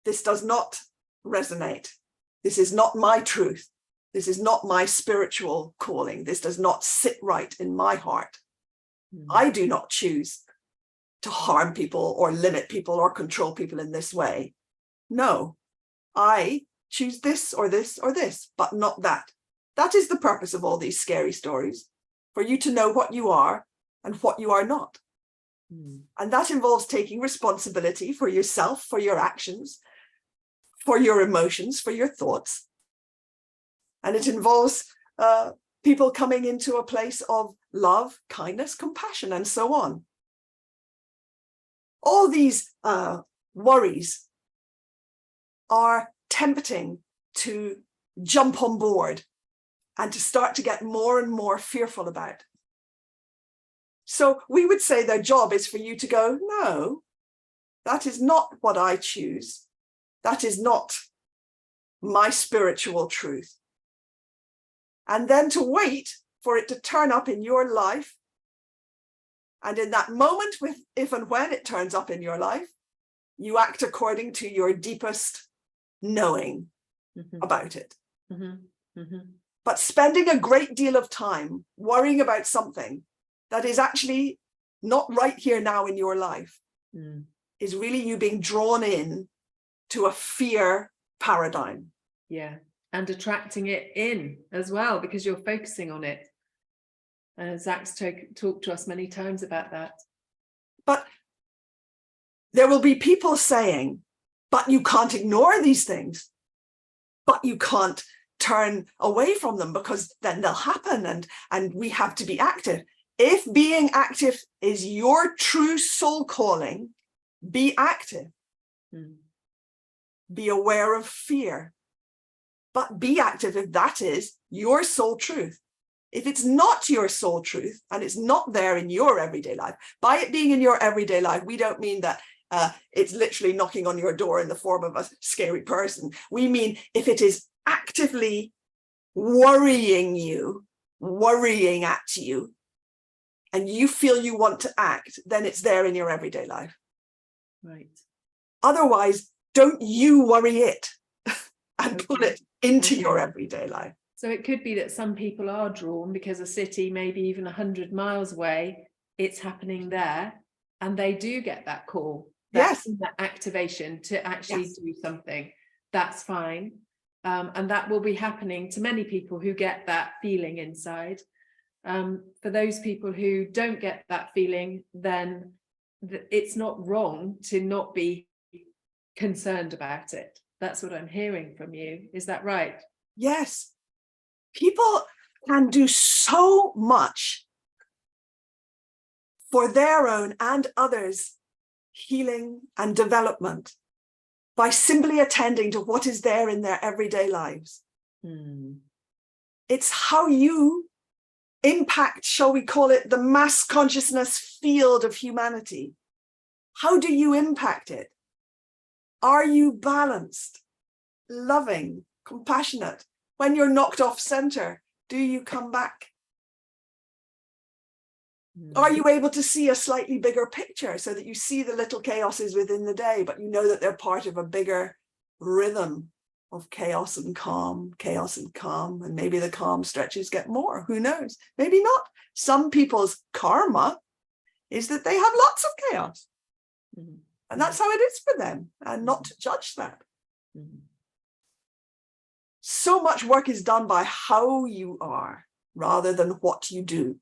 B: This does not resonate. This is not my truth. This is not my spiritual calling. This does not sit right in my heart. I do not choose to harm people or limit people or control people in this way. No, I choose this or this or this, but not that. That is the purpose of all these scary stories, for you to know what you are and what you are not. And that involves taking responsibility for yourself, for your actions, for your emotions, for your thoughts. And it involves people coming into a place of love, kindness, compassion, and so on. All these worries are tempting to jump on board and to start to get more and more fearful about. So we would say their job is for you to go, no, that is not what I choose. That is not my spiritual truth. And then to wait for it to turn up in your life. And in that moment, if and when it turns up in your life, you act according to your deepest knowing about it. But spending a great deal of time worrying about something that is actually not right here now in your life is really you being drawn in to a fear paradigm.
A: Yeah, and attracting it in as well, because you're focusing on it. Zac's talked to us many times about that. But
B: there will be people saying, but you can't ignore these things, but you can't turn away from them because then they'll happen and we have to be active. If being active is your true soul calling, be active. Be aware of fear, but be active if that is your soul truth. If it's not your soul truth and it's not there in your everyday life, by it being in your everyday life, we don't mean that it's literally knocking on your door in the form of a scary person. We mean if it is actively worrying you, worrying at you, and you feel you want to act, then it's there in your everyday life.
A: Right.
B: Otherwise, don't you worry it and put it into your everyday life.
A: So it could be that some people are drawn because a city, maybe even 100 miles away, it's happening there, and they do get that call, that activation to actually do something. That's fine. And that will be happening to many people who get that feeling inside. For those people who don't get that feeling, then it's not wrong to not be concerned about it. That's what I'm hearing from you. Is that right?
B: Yes. People can do so much for their own and others' healing and development by simply attending to what is there in their everyday lives. It's how you impact, shall we call it, the mass consciousness field of humanity. How do you impact it? Are you balanced, loving, compassionate? When you're knocked off center, do you come back? Are you able to see a slightly bigger picture so that you see the little chaoses within the day, but you know that they're part of a bigger rhythm of chaos and calm, and maybe the calm stretches get more, who knows? Maybe not. Some people's karma is that they have lots of chaos. And that's how it is for them, and not to judge that. So much work is done by how you are rather than what you do.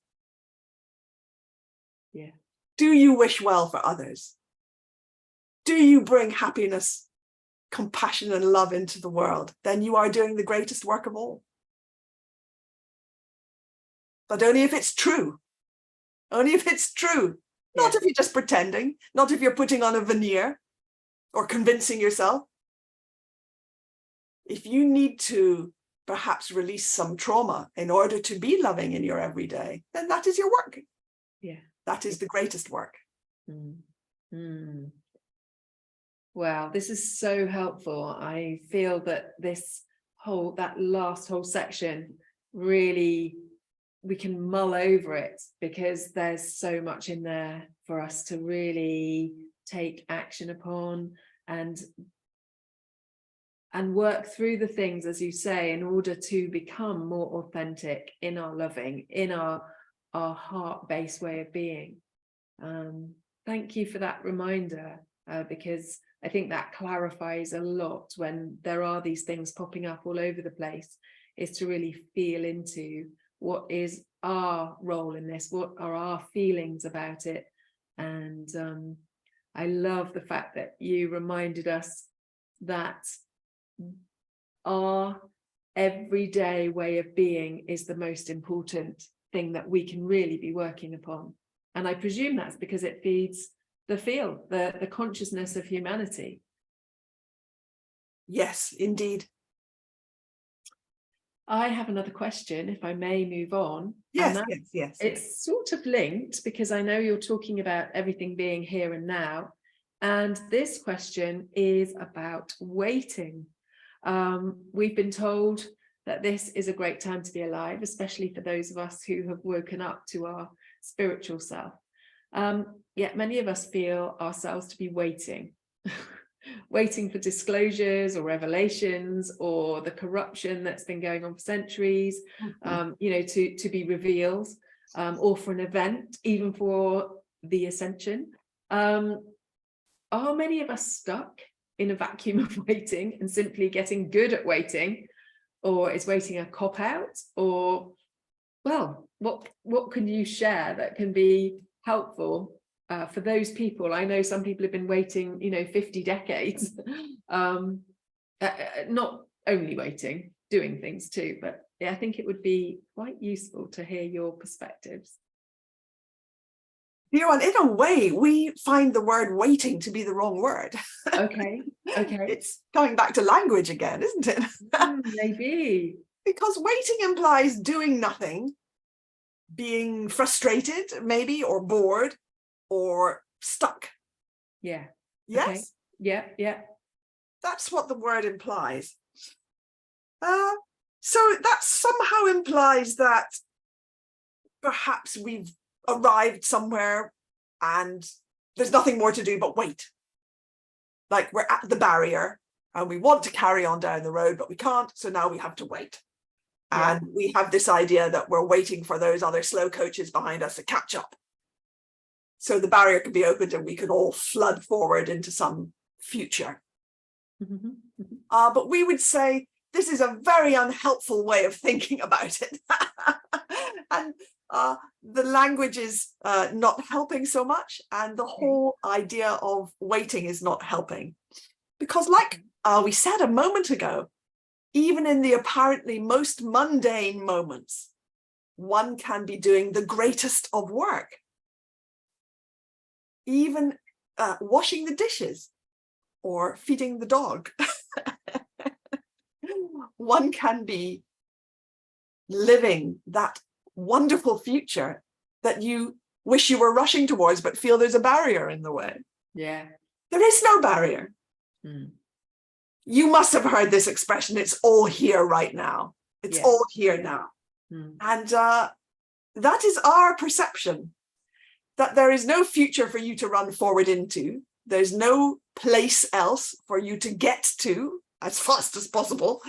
A: Yeah.
B: Do you wish well for others? Do you bring happiness, compassion, and love into the world? Then you are doing the greatest work of all. But only if it's true. Only if it's true. Not if you're just pretending, not if you're putting on a veneer or convincing yourself. If you need to perhaps release some trauma in order to be loving in your everyday, then that is your work.
A: Yeah.
B: That is the greatest work.
A: Wow, this is so helpful. I feel that that last whole section, really, we can mull over it, because there's so much in there for us to really take action upon and work through the things, as you say, in order to become more authentic in our loving, in our heart-based way of being. Thank you for that reminder, because I think that clarifies a lot when there are these things popping up all over the place, is to really feel into what is our role in this, what are our feelings about it, And I love the fact that you reminded us that our everyday way of being is the most important thing that we can really be working upon. And I presume that's because it feeds the feel, the consciousness of humanity.
B: Yes, indeed.
A: I have another question, if I may move on.
B: Yes,
A: And
B: yes.
A: It's sort of linked, because I know you're talking about everything being here and now. And this question is about waiting. We've been told that this is a great time to be alive, especially for those of us who have woken up to our spiritual self. Yet many of us feel ourselves to be waiting. Waiting for disclosures or revelations, or the corruption that's been going on for centuries, to be revealed, or for an event, even for the ascension. Are many of us stuck in a vacuum of waiting and simply getting good at waiting? Or is waiting a cop-out? Or, well, what can you share that can be helpful for those people? I know some people have been waiting, 50 decades, not only waiting, doing things too, but yeah, I think it would be quite useful to hear your perspectives.
B: You know, and in a way, we find the word waiting to be the wrong word.
A: Okay.
B: It's coming back to language again, isn't it?
A: Maybe.
B: Because waiting implies doing nothing, being frustrated, maybe, or bored, or stuck.
A: Yeah.
B: Yes?
A: Okay. Yeah.
B: That's what the word implies. So that somehow implies that perhaps we've arrived somewhere and there's nothing more to do but wait. Like we're at the barrier and we want to carry on down the road, but we can't. So now we have to wait.
A: Yeah.
B: And we have this idea that we're waiting for those other slow coaches behind us to catch up. So the barrier can be opened and we can all flood forward into some future. But we would say this is a very unhelpful way of thinking about it. And the language is not helping so much. And the whole idea of waiting is not helping. Because like we said a moment ago, even in the apparently most mundane moments, one can be doing the greatest of work. Even washing the dishes or feeding the dog. One can be living that wonderful future that you wish you were rushing towards, but feel there's a barrier in the way.
A: Yeah.
B: There is no barrier. You must have heard this expression, it's all here right now. It's all here now. And that is our perception, that there is no future for you to run forward into. There's no place else for you to get to as fast as possible.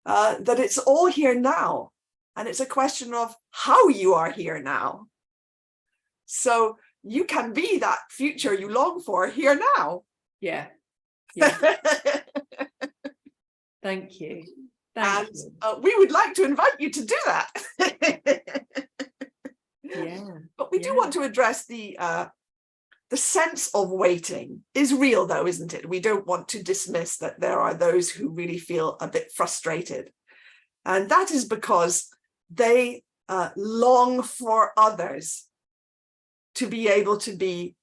B: That it's all here now. And it's a question of how you are here now. So you can be that future you long for here now.
A: Yeah. Thank you.
B: And we would like to invite you to do that. But we do want to address the sense of waiting is real, though, isn't it? We don't want to dismiss that there are those who really feel a bit frustrated. And that is because they long for others to be able to be,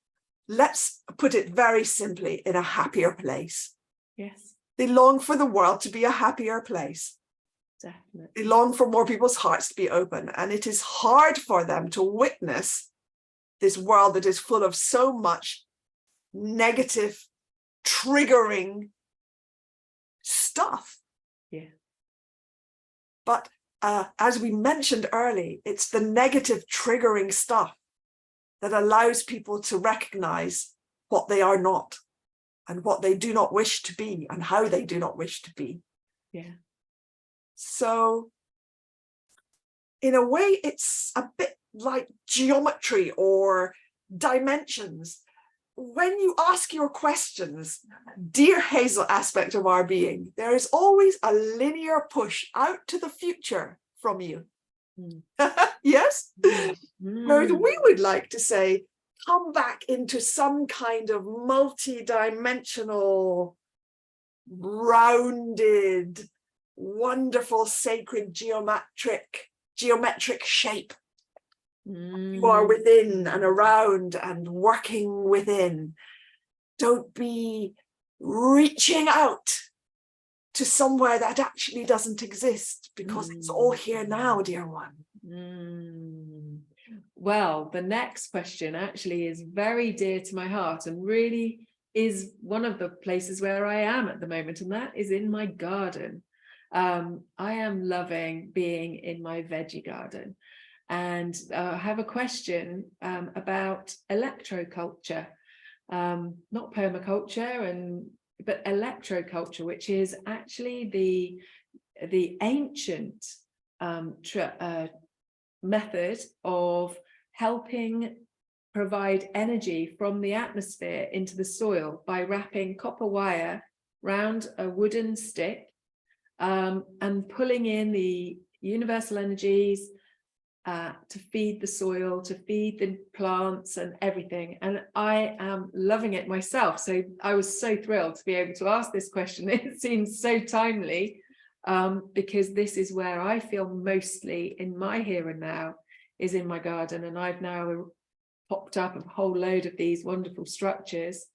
B: let's put it very simply, in a happier place.
A: Yes.
B: They long for the world to be a happier place.
A: Definitely.
B: They long for more people's hearts to be open. And it is hard for them to witness this world that is full of so much negative, triggering stuff.
A: Yeah.
B: But as we mentioned early, it's the negative triggering stuff that allows people to recognize what they are not and what they do not wish to be and how they do not wish to be.
A: Yeah.
B: So in a way, it's a bit like geometry or dimensions. When you ask your questions, dear Hazel aspect of our being, there is always a linear push out to the future from you. Yes? Whereas we would like to say, come back into some kind of multi-dimensional, rounded, wonderful, sacred geometric shape. You are within and around and working within. Don't be reaching out to somewhere that actually doesn't exist, because it's all here now, dear one.
A: Well, the next question actually is very dear to my heart and really is one of the places where I am at the moment, and that is in my garden. I am loving being in my veggie garden, and I have a question about electroculture, not permaculture, but electroculture, which is actually the ancient method of helping provide energy from the atmosphere into the soil by wrapping copper wire round a wooden stick and pulling in the universal energies to feed the soil, to feed the plants and everything. And I am loving it myself. So I was so thrilled to be able to ask this question. It seems so timely because this is where I feel mostly in my here and now, is in my garden. And I've now popped up a whole load of these wonderful structures.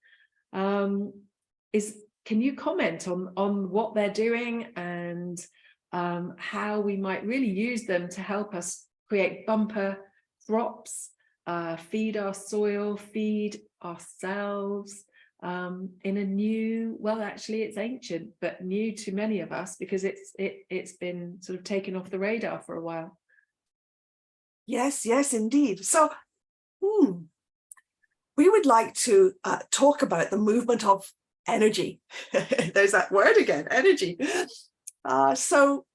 A: Can you comment on what they're doing and how we might really use them to help us create bumper crops, feed our soil, feed ourselves in a new, well, actually it's ancient, but new to many of us because it's been sort of taken off the radar for a while.
B: Yes, indeed. So we would like to talk about the movement of energy. There's that word again, energy. So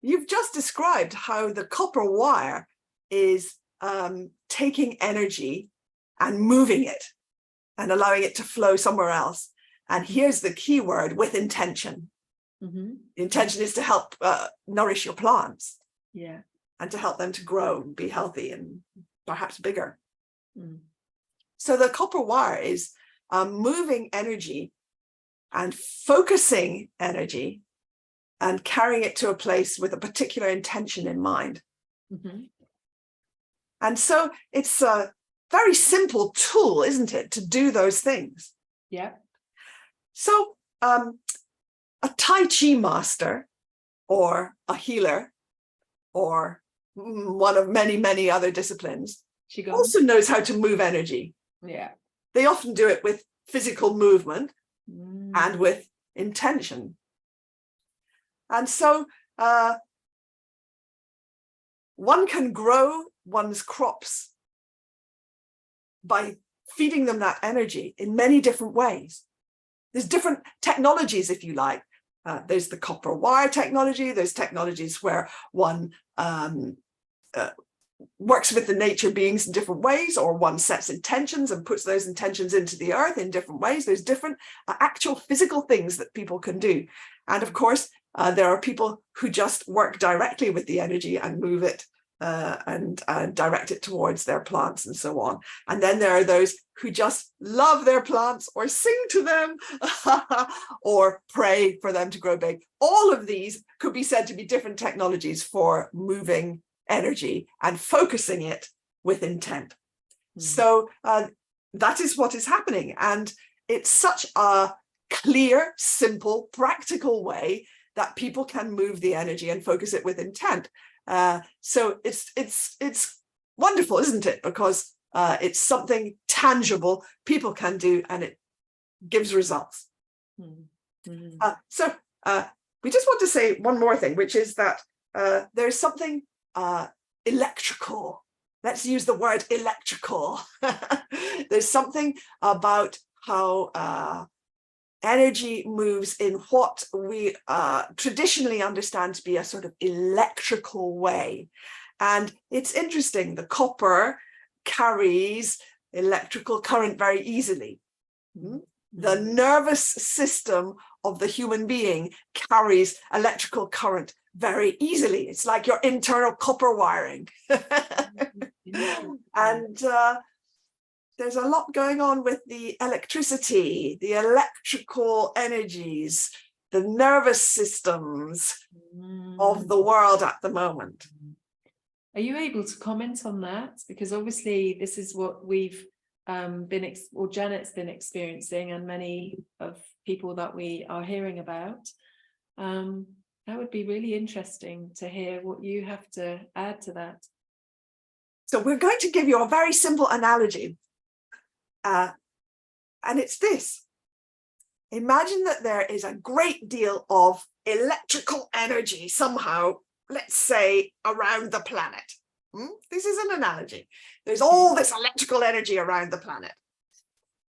B: you've just described how the copper wire is taking energy and moving it and allowing it to flow somewhere else. And here's the key word: with intention. The intention is to help nourish your plants.
A: Yeah.
B: And to help them to grow and be healthy and perhaps bigger. So the copper wire is moving energy and focusing energy and carrying it to a place with a particular intention in mind. And so it's a very simple tool, isn't it, to do those things?
A: Yeah.
B: So a Tai Chi master or a healer or one of many, many other disciplines also knows how to move energy.
A: Yeah.
B: They often do it with physical movement and with intention. And so one can grow one's crops by feeding them that energy in many different ways. There's different technologies, if you like. There's the copper wire technology. There's technologies where one works with the nature beings in different ways, or one sets intentions and puts those intentions into the earth in different ways. There's different actual physical things that people can do. And of course, there are people who just work directly with the energy and move it and direct it towards their plants and so on. And then there are those who just love their plants or sing to them or pray for them to grow big. All of these could be said to be different technologies for moving energy and focusing it with intent. So that is what is happening. And it's such a clear, simple, practical way that people can move the energy and focus it with intent. So it's wonderful, isn't it? Because it's something tangible people can do, and it gives results. So we just want to say one more thing, which is that there's something electrical. Let's use the word electrical. There's something about how energy moves in what we traditionally understand to be a sort of electrical way. And it's interesting, the copper carries electrical current very easily. The nervous system of the human being carries electrical current very easily. It's like your internal copper wiring. And there's a lot going on with the electricity, the electrical energies, the nervous systems of the world at the moment.
A: Are you able to comment on that? Because obviously this is what we've or Janet's been experiencing, and many of people that we are hearing about. That would be really interesting to hear what you have to add to that.
B: So we're going to give you a very simple analogy. And it's this. Imagine that there is a great deal of electrical energy somehow, let's say, around the planet. This is an analogy. There's all this electrical energy around the planet.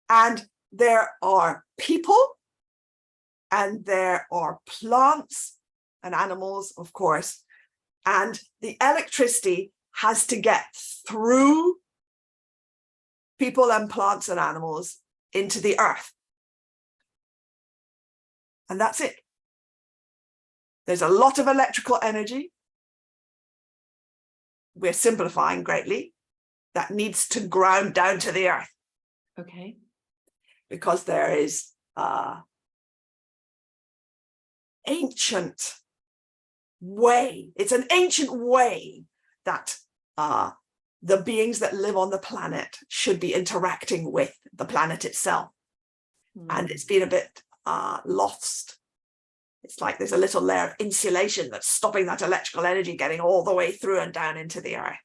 B: And there are people, and there are plants and animals, of course. And the electricity has to get through people and plants and animals into the earth. And that's it. There's a lot of electrical energy. We're simplifying greatly. That needs to ground down to the earth.
A: Okay.
B: Because there is ancient way. It's an ancient way that the beings that live on the planet should be interacting with the planet itself. And it's been a bit lost. It's like there's a little layer of insulation that's stopping that electrical energy getting all the way through and down into the earth.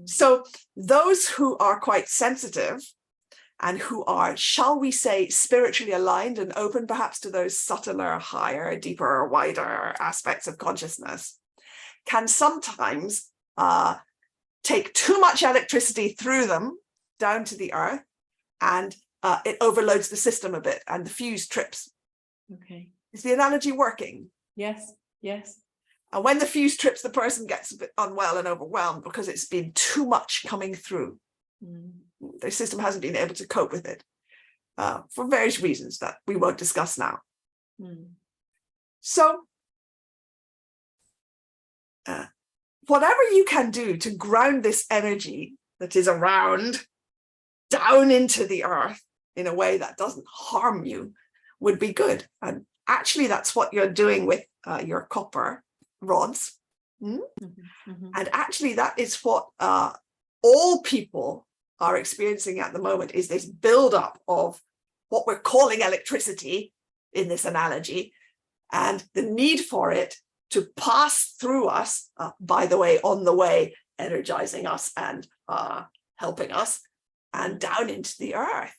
B: So those who are quite sensitive and who are, shall we say, spiritually aligned and open perhaps to those subtler, higher, deeper, wider aspects of consciousness, can sometimes take too much electricity through them down to the earth, and it overloads the system a bit and the fuse trips.
A: Okay.
B: Is the analogy working?
A: Yes, yes.
B: And when the fuse trips, the person gets a bit unwell and overwhelmed because it's been too much coming through. Their system hasn't been able to cope with it for various reasons that we won't discuss now. So whatever you can do to ground this energy that is around down into the earth in a way that doesn't harm you would be good. And actually that's what you're doing with your copper rods. And actually that is what all people are experiencing at the moment, is this buildup of what we're calling electricity in this analogy, and the need for it to pass through us, by the way, on the way, energizing us and helping us, and down into the earth.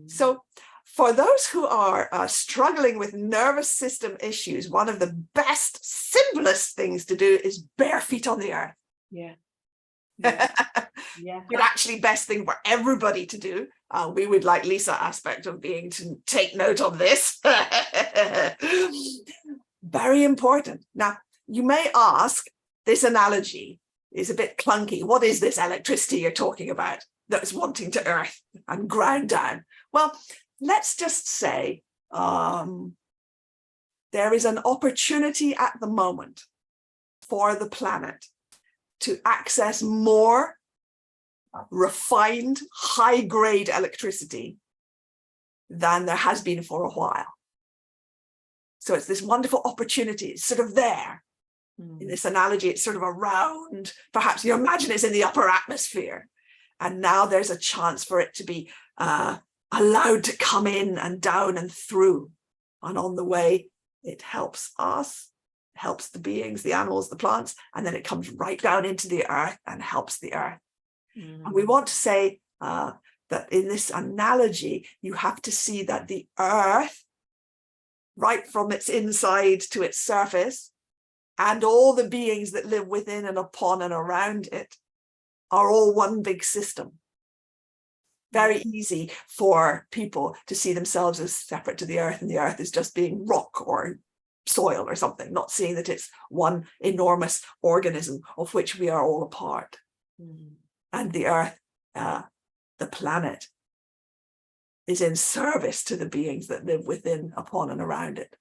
B: So for those who are struggling with nervous system issues, one of the best, simplest things to do is bare feet on the earth.
A: Yeah.
B: But actually best thing for everybody to do. We would like Lisa aspect of being to take note of this. Very important. Now, you may ask, this analogy is a bit clunky. What is this electricity you're talking about that's wanting to earth and ground down? Well, let's just say there is an opportunity at the moment for the planet to access more refined, high-grade electricity than there has been for a while. So it's this wonderful opportunity. It's sort of there. In this analogy, it's sort of around, perhaps you imagine it's in the upper atmosphere. And now there's a chance for it to be allowed to come in and down and through. And on the way, it helps us, helps the beings, the animals, the plants, and then it comes right down into the earth and helps the earth. And we want to say that in this analogy, you have to see that the earth, right from its inside to its surface, and all the beings that live within and upon and around it, are all one big system. Very easy for people to see themselves as separate to the earth, and the earth is just being rock or soil or something, not seeing that it's one enormous organism of which we are all a part. And the earth, the planet, is in service to the beings that live within, upon, and around it.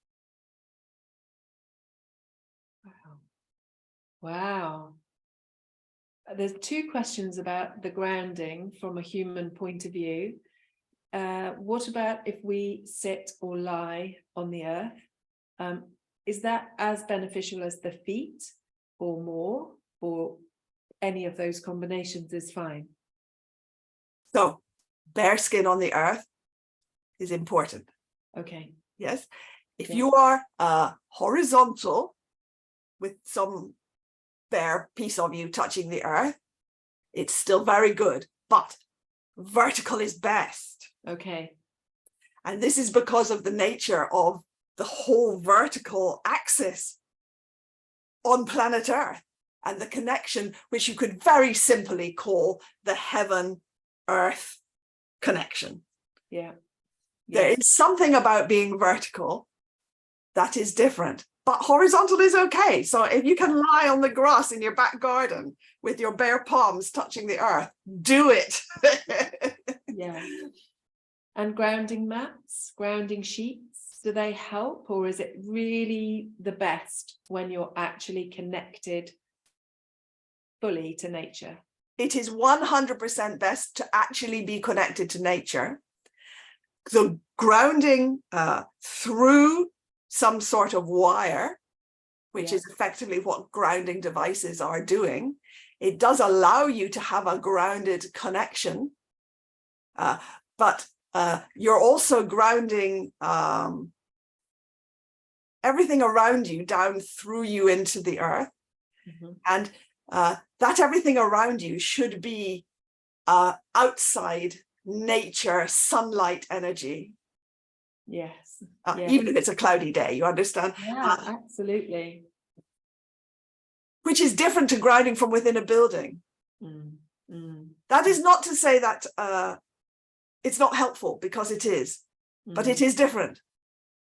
A: Wow. there's two questions about the grounding from a human point of view. What about if we sit or lie on the earth? Is that as beneficial as the feet or more, or any of those combinations is fine?
B: So bare skin on the earth is important.
A: Okay.
B: Yes. If
A: Yeah.
B: you are horizontal with some bare piece of you touching the earth, it's still very good, but vertical is best.
A: Okay.
B: And this is because of the nature of the whole vertical axis on planet Earth and the connection, which you could very simply call the heaven-earth connection.
A: Yeah.
B: There is something about being vertical that is different, but horizontal is okay. So if you can lie on the grass in your back garden with your bare palms touching the earth, do it.
A: Yeah. And grounding mats, grounding sheets, do they help, or is it really the best when you're actually connected fully to nature?
B: It is 100% best to actually be connected to nature. So grounding through some sort of wire, which is effectively what grounding devices are doing, it does allow you to have a grounded connection, but you're also grounding everything around you down through you into the earth. Mm-hmm. And that everything around you should be outside nature, sunlight energy.
A: Yes.
B: Even if it's a cloudy day, you understand?
A: Yeah, absolutely.
B: Which is different to grounding from within a building. That is not to say that it's not helpful, because it is, but it is different.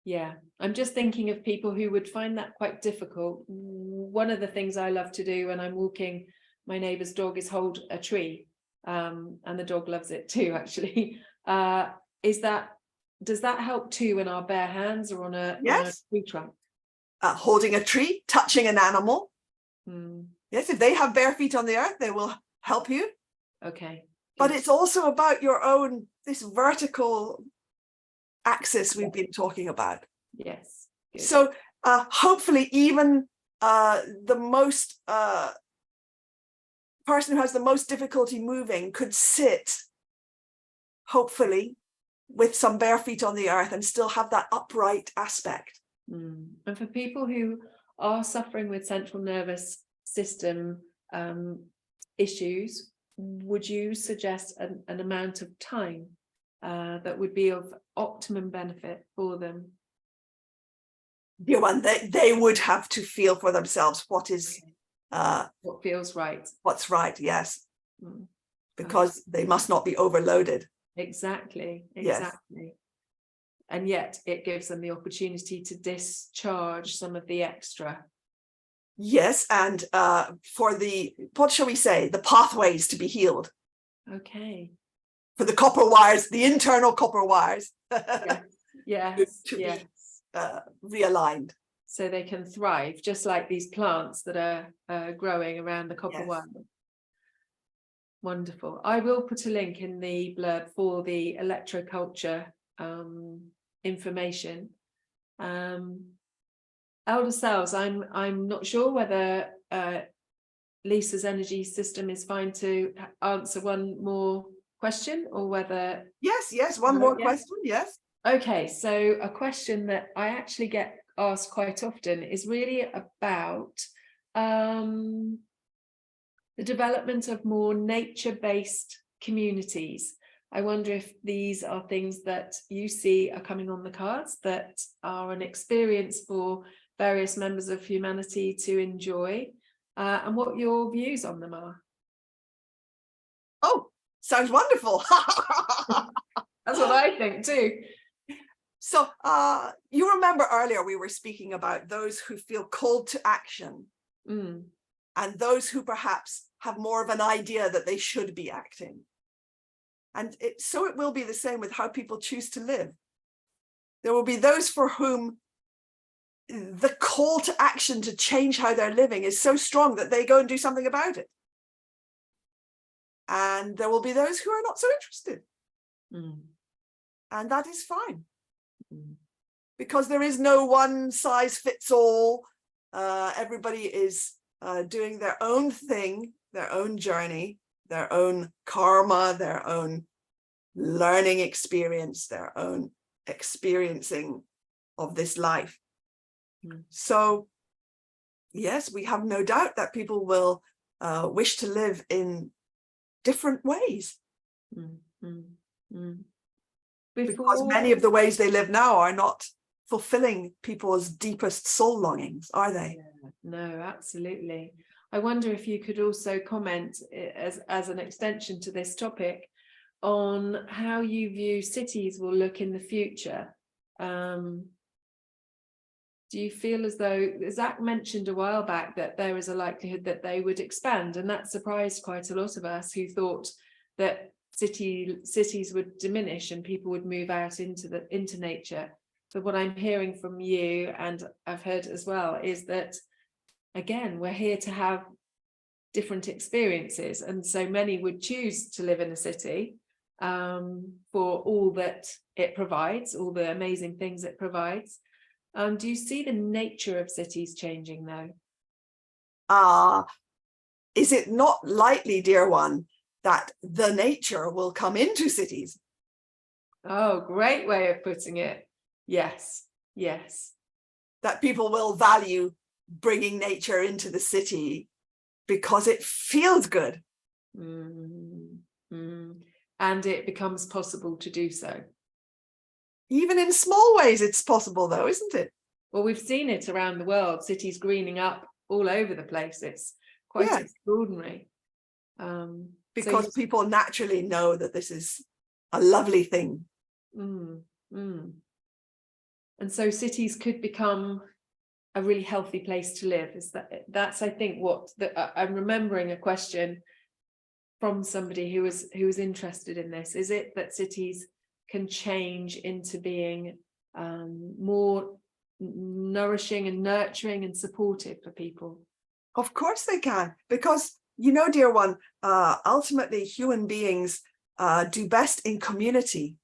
A: Yeah, I'm just thinking of people who would find that quite difficult. One of the things I love to do when I'm walking my neighbour's dog is hold a tree, and the dog loves it too, actually. Does that help too in our bare hands or on a tree trunk?
B: Holding a tree, touching an animal. Yes, if they have bare feet on the earth, they will help you.
A: Okay.
B: But it's also about your own, this vertical axis we've been talking about.
A: Yes. Good.
B: So hopefully even the most person who has the most difficulty moving could sit, hopefully, with some bare feet on the earth and still have that upright aspect.
A: And for people who are suffering with central nervous system issues, would you suggest an amount of time that would be of optimum benefit for them?
B: Dear one, they would have to feel for themselves what is
A: what feels right.
B: What's right, yes. Because they must not be overloaded. Exactly.
A: Yes. And yet it gives them the opportunity to discharge some of the extra.
B: Yes, and for the, what shall we say, the pathways to be healed.
A: Okay.
B: For the copper wires, the internal copper wires.
A: Yes.
B: to be realigned.
A: So they can thrive, just like these plants that are growing around the copper wire. Wonderful. I will put a link in the blurb for the electroculture information. Elderselves, I'm not sure whether Lisa's energy system is fine to answer one more question, or whether
B: yes, one more question. Yes.
A: Okay, so a question that I actually get asked quite often is really about the development of more nature-based communities. I wonder if these are things that you see are coming on the cards, that are an experience for various members of humanity to enjoy, and what your views on them are.
B: Oh, sounds wonderful.
A: That's what I think too.
B: So you remember earlier we were speaking about those who feel called to action, and those who perhaps have more of an idea that they should be acting. And so it will be the same with how people choose to live. There will be those for whom the call to action to change how they're living is so strong that they go and do something about it. and there will be those who are not so interested.
A: Mm.
B: And that is fine.
A: Mm.
B: Because there is no one size fits all. Everybody is doing their own thing, their own journey, their own karma, their own learning experience, their own experiencing of this life.
A: Mm.
B: So, yes, we have no doubt that people will wish to live in different ways.
A: Mm. Mm. Mm.
B: Because many of the ways they live now are not fulfilling people's deepest soul longings, are they?
A: Yeah, no, absolutely. I wonder if you could also comment as an extension to this topic on how you view cities will look in the future. Do you feel as though, Zac mentioned a while back that there is a likelihood that they would expand, and that surprised quite a lot of us who thought that cities would diminish and people would move out into nature. But what I'm hearing from you, and I've heard as well, is that again, we're here to have different experiences, and so many would choose to live in a city for all that it provides, all the amazing things it provides. Do you see the nature of cities changing though?
B: Is it not likely, dear one, that the nature will come into cities?
A: Oh, great way of putting it. Yes, yes.
B: That people will value bringing nature into the city because it feels good.
A: And it becomes possible to do so.
B: Even in small ways, it's possible though, isn't it?
A: Well, we've seen it around the world, cities greening up all over the place. It's quite extraordinary.
B: Because people naturally know that this is a lovely thing.
A: And so cities could become a really healthy place to live. That's I think what I'm remembering a question from somebody who was interested in this. Is it that cities can change into being more nourishing and nurturing and supportive for people?
B: Of course they can, because you know, dear one, ultimately human beings do best in community.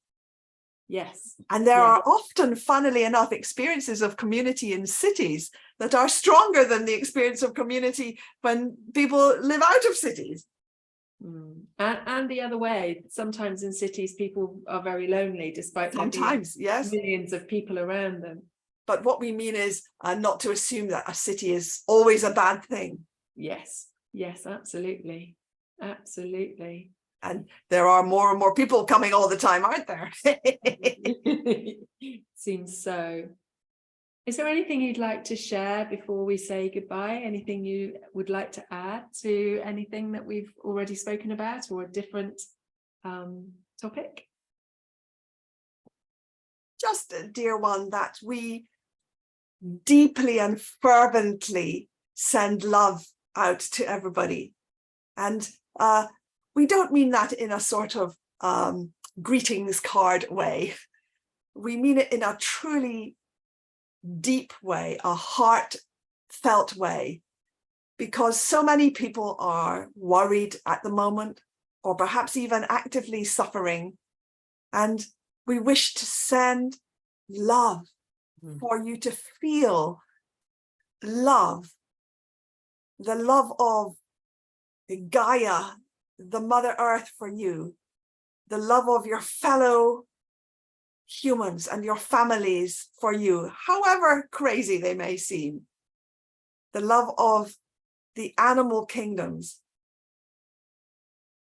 A: Yes.
B: And there are often, funnily enough, experiences of community in cities that are stronger than the experience of community when people live out of cities.
A: And the other way, sometimes in cities people are very lonely despite
B: sometimes
A: millions of people around them.
B: But what we mean is not to assume that a city is always a bad thing. Yes,
A: absolutely.
B: And there are more and more people coming all the time, aren't there?
A: Seems so. Is there anything you'd like to share before we say goodbye? Anything you would like to add to anything that we've already spoken about, or a different topic?
B: Just, dear one, that we deeply and fervently send love out to everybody. And we don't mean that in a sort of greetings card way. We mean it in a truly deep way, a heartfelt way, because so many people are worried at the moment, or perhaps even actively suffering. And we wish to send love for you to feel love, the love of Gaia, the Mother Earth for you, the love of your fellow humans and your families for you, however crazy they may seem, the love of the animal kingdoms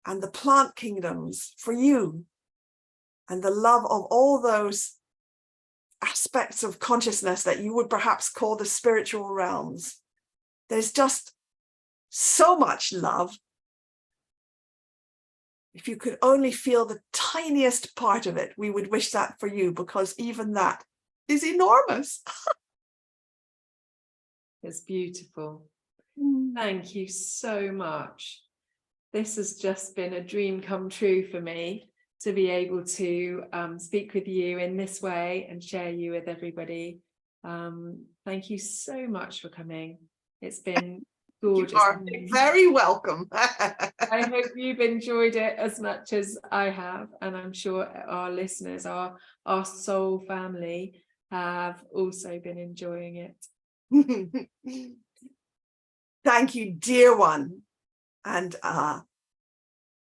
B: and the plant kingdoms for you, and the love of all those aspects of consciousness that you would perhaps call the spiritual realms. There's just so much love. If you could only feel the tiniest part of it, we would wish that for you, because even that is enormous.
A: It's beautiful. Thank you so much. This has just been a dream come true for me, to be able to speak with you in this way and share you with everybody. Thank you so much for coming. It's been gorgeous.
B: You are very welcome.
A: I hope you've enjoyed it as much as I have, and I'm sure our listeners, our soul family, have also been enjoying it.
B: Thank you, dear one. And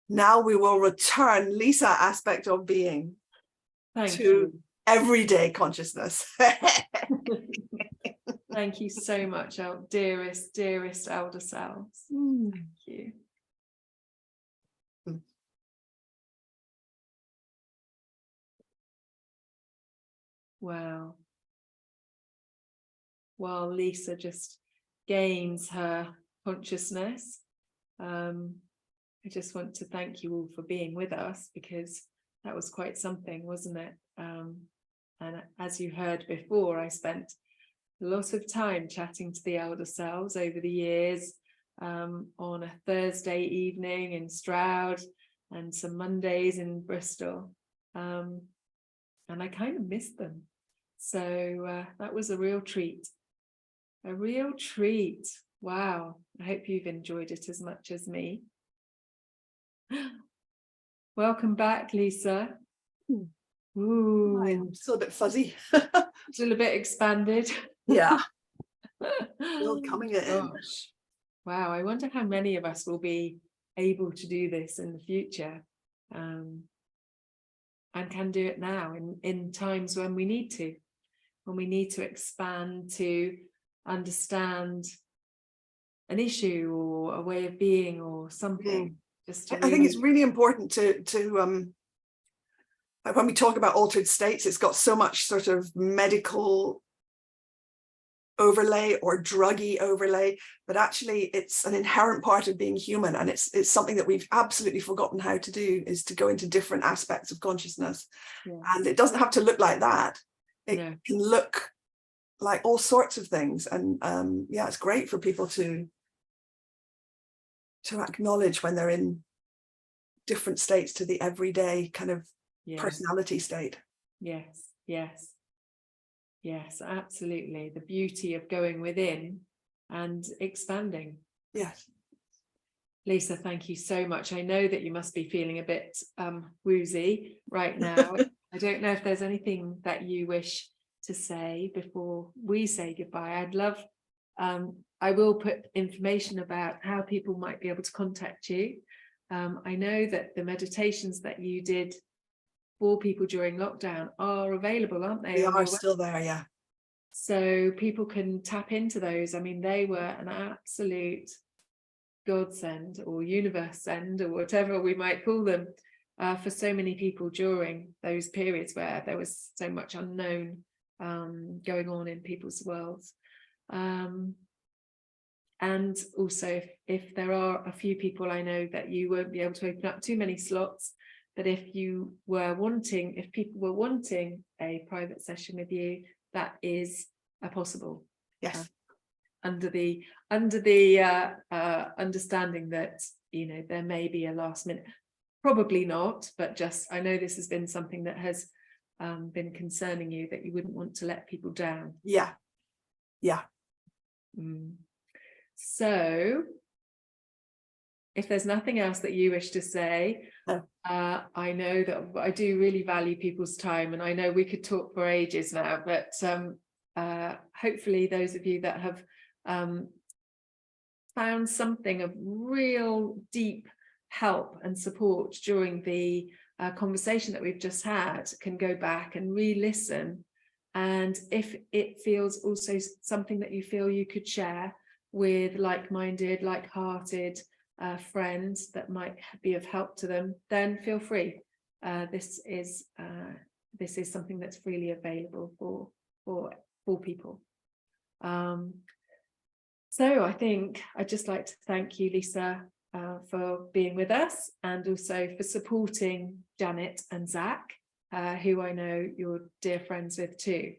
B: now we will return Lisa aspect of being to everyday consciousness.
A: Thank you so much, our dearest elder selves. Thank you. Wow. While Lisa just gains her consciousness, I just want to thank you all for being with us, because that was quite something, wasn't it? And as you heard before, I spent a lot of time chatting to the elder selves over the years, on a Thursday evening in Stroud and some Mondays in Bristol, and I kind of missed them. So that was a real treat. A real treat. Wow. I hope you've enjoyed it as much as me. Welcome back, Lisa. Ooh.
B: I'm still a bit fuzzy.
A: Still a bit expanded.
B: Yeah. Still coming in.
A: Gosh. Wow. I wonder how many of us will be able to do this in the future, and can do it now in times when we need to expand to understand an issue or a way of being or something. Just
B: I think it's really important to when we talk about altered states, it's got so much sort of medical overlay or druggy overlay, but actually it's an inherent part of being human, and it's something that we've absolutely forgotten how to do, is to go into different aspects of consciousness. And it doesn't have to look like that. It can look like all sorts of things, and yeah, it's great for people to acknowledge when they're in different states to the everyday kind of personality state.
A: Yes, absolutely. The beauty of going within and expanding.
B: Yes.
A: Lisa, thank you so much. I know that you must be feeling a bit woozy right now. I don't know if there's anything that you wish to say before we say goodbye. I'd love, I will put information about how people might be able to contact you. I know that the meditations that you did for people during lockdown are available, aren't they?
B: They are still there, yeah.
A: So people can tap into those. I mean, they were an absolute godsend or universe send or whatever we might call them, for so many people during those periods where there was so much unknown going on in people's worlds. And also, if there are a few people, I know that you won't be able to open up too many slots, but if people were wanting a private session with you, that is possible.
B: Yes.
A: Under the understanding that, you know, there may be a last minute, probably not, but just, I know this has been something that has been concerning you, that you wouldn't want to let people down.
B: Yeah.
A: So if there's nothing else that you wish to say, I know that I do really value people's time, and I know we could talk for ages now, but hopefully those of you that have found something of real deep help and support during the conversation that we've just had can go back and re-listen, and if it feels also something that you feel you could share with like-minded, like-hearted friends that might be of help to them, then feel free. This is something that's freely available for people. So I think I'd just like to thank you, Lisa, for being with us, and also for supporting Janet and Zac, who I know you're dear friends with too.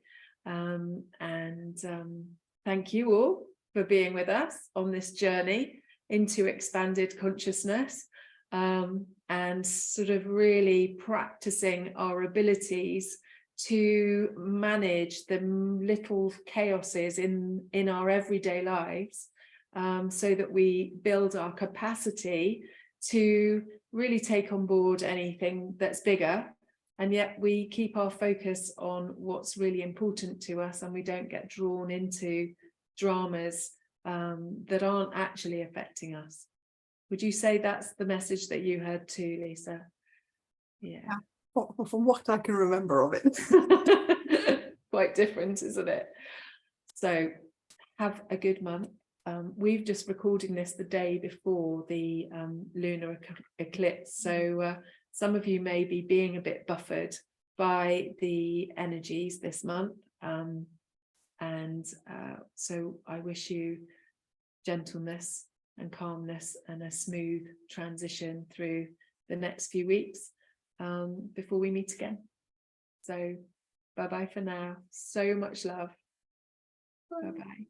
A: Thank you all for being with us on this journey into expanded consciousness, and sort of really practicing our abilities to manage the little chaoses in our everyday lives, so that we build our capacity to really take on board anything that's bigger, and yet we keep our focus on what's really important to us, and we don't get drawn into dramas that aren't actually affecting us. Would you say that's the message that you heard too, Lisa? Yeah.
B: From what I can remember of it.
A: Quite different, isn't it? So have a good month. We've just recording this the day before the lunar eclipse, so some of you may be being a bit buffered by the energies this month, so I wish you gentleness and calmness and a smooth transition through the next few weeks before we meet again. So bye bye for now. So much love. Bye bye.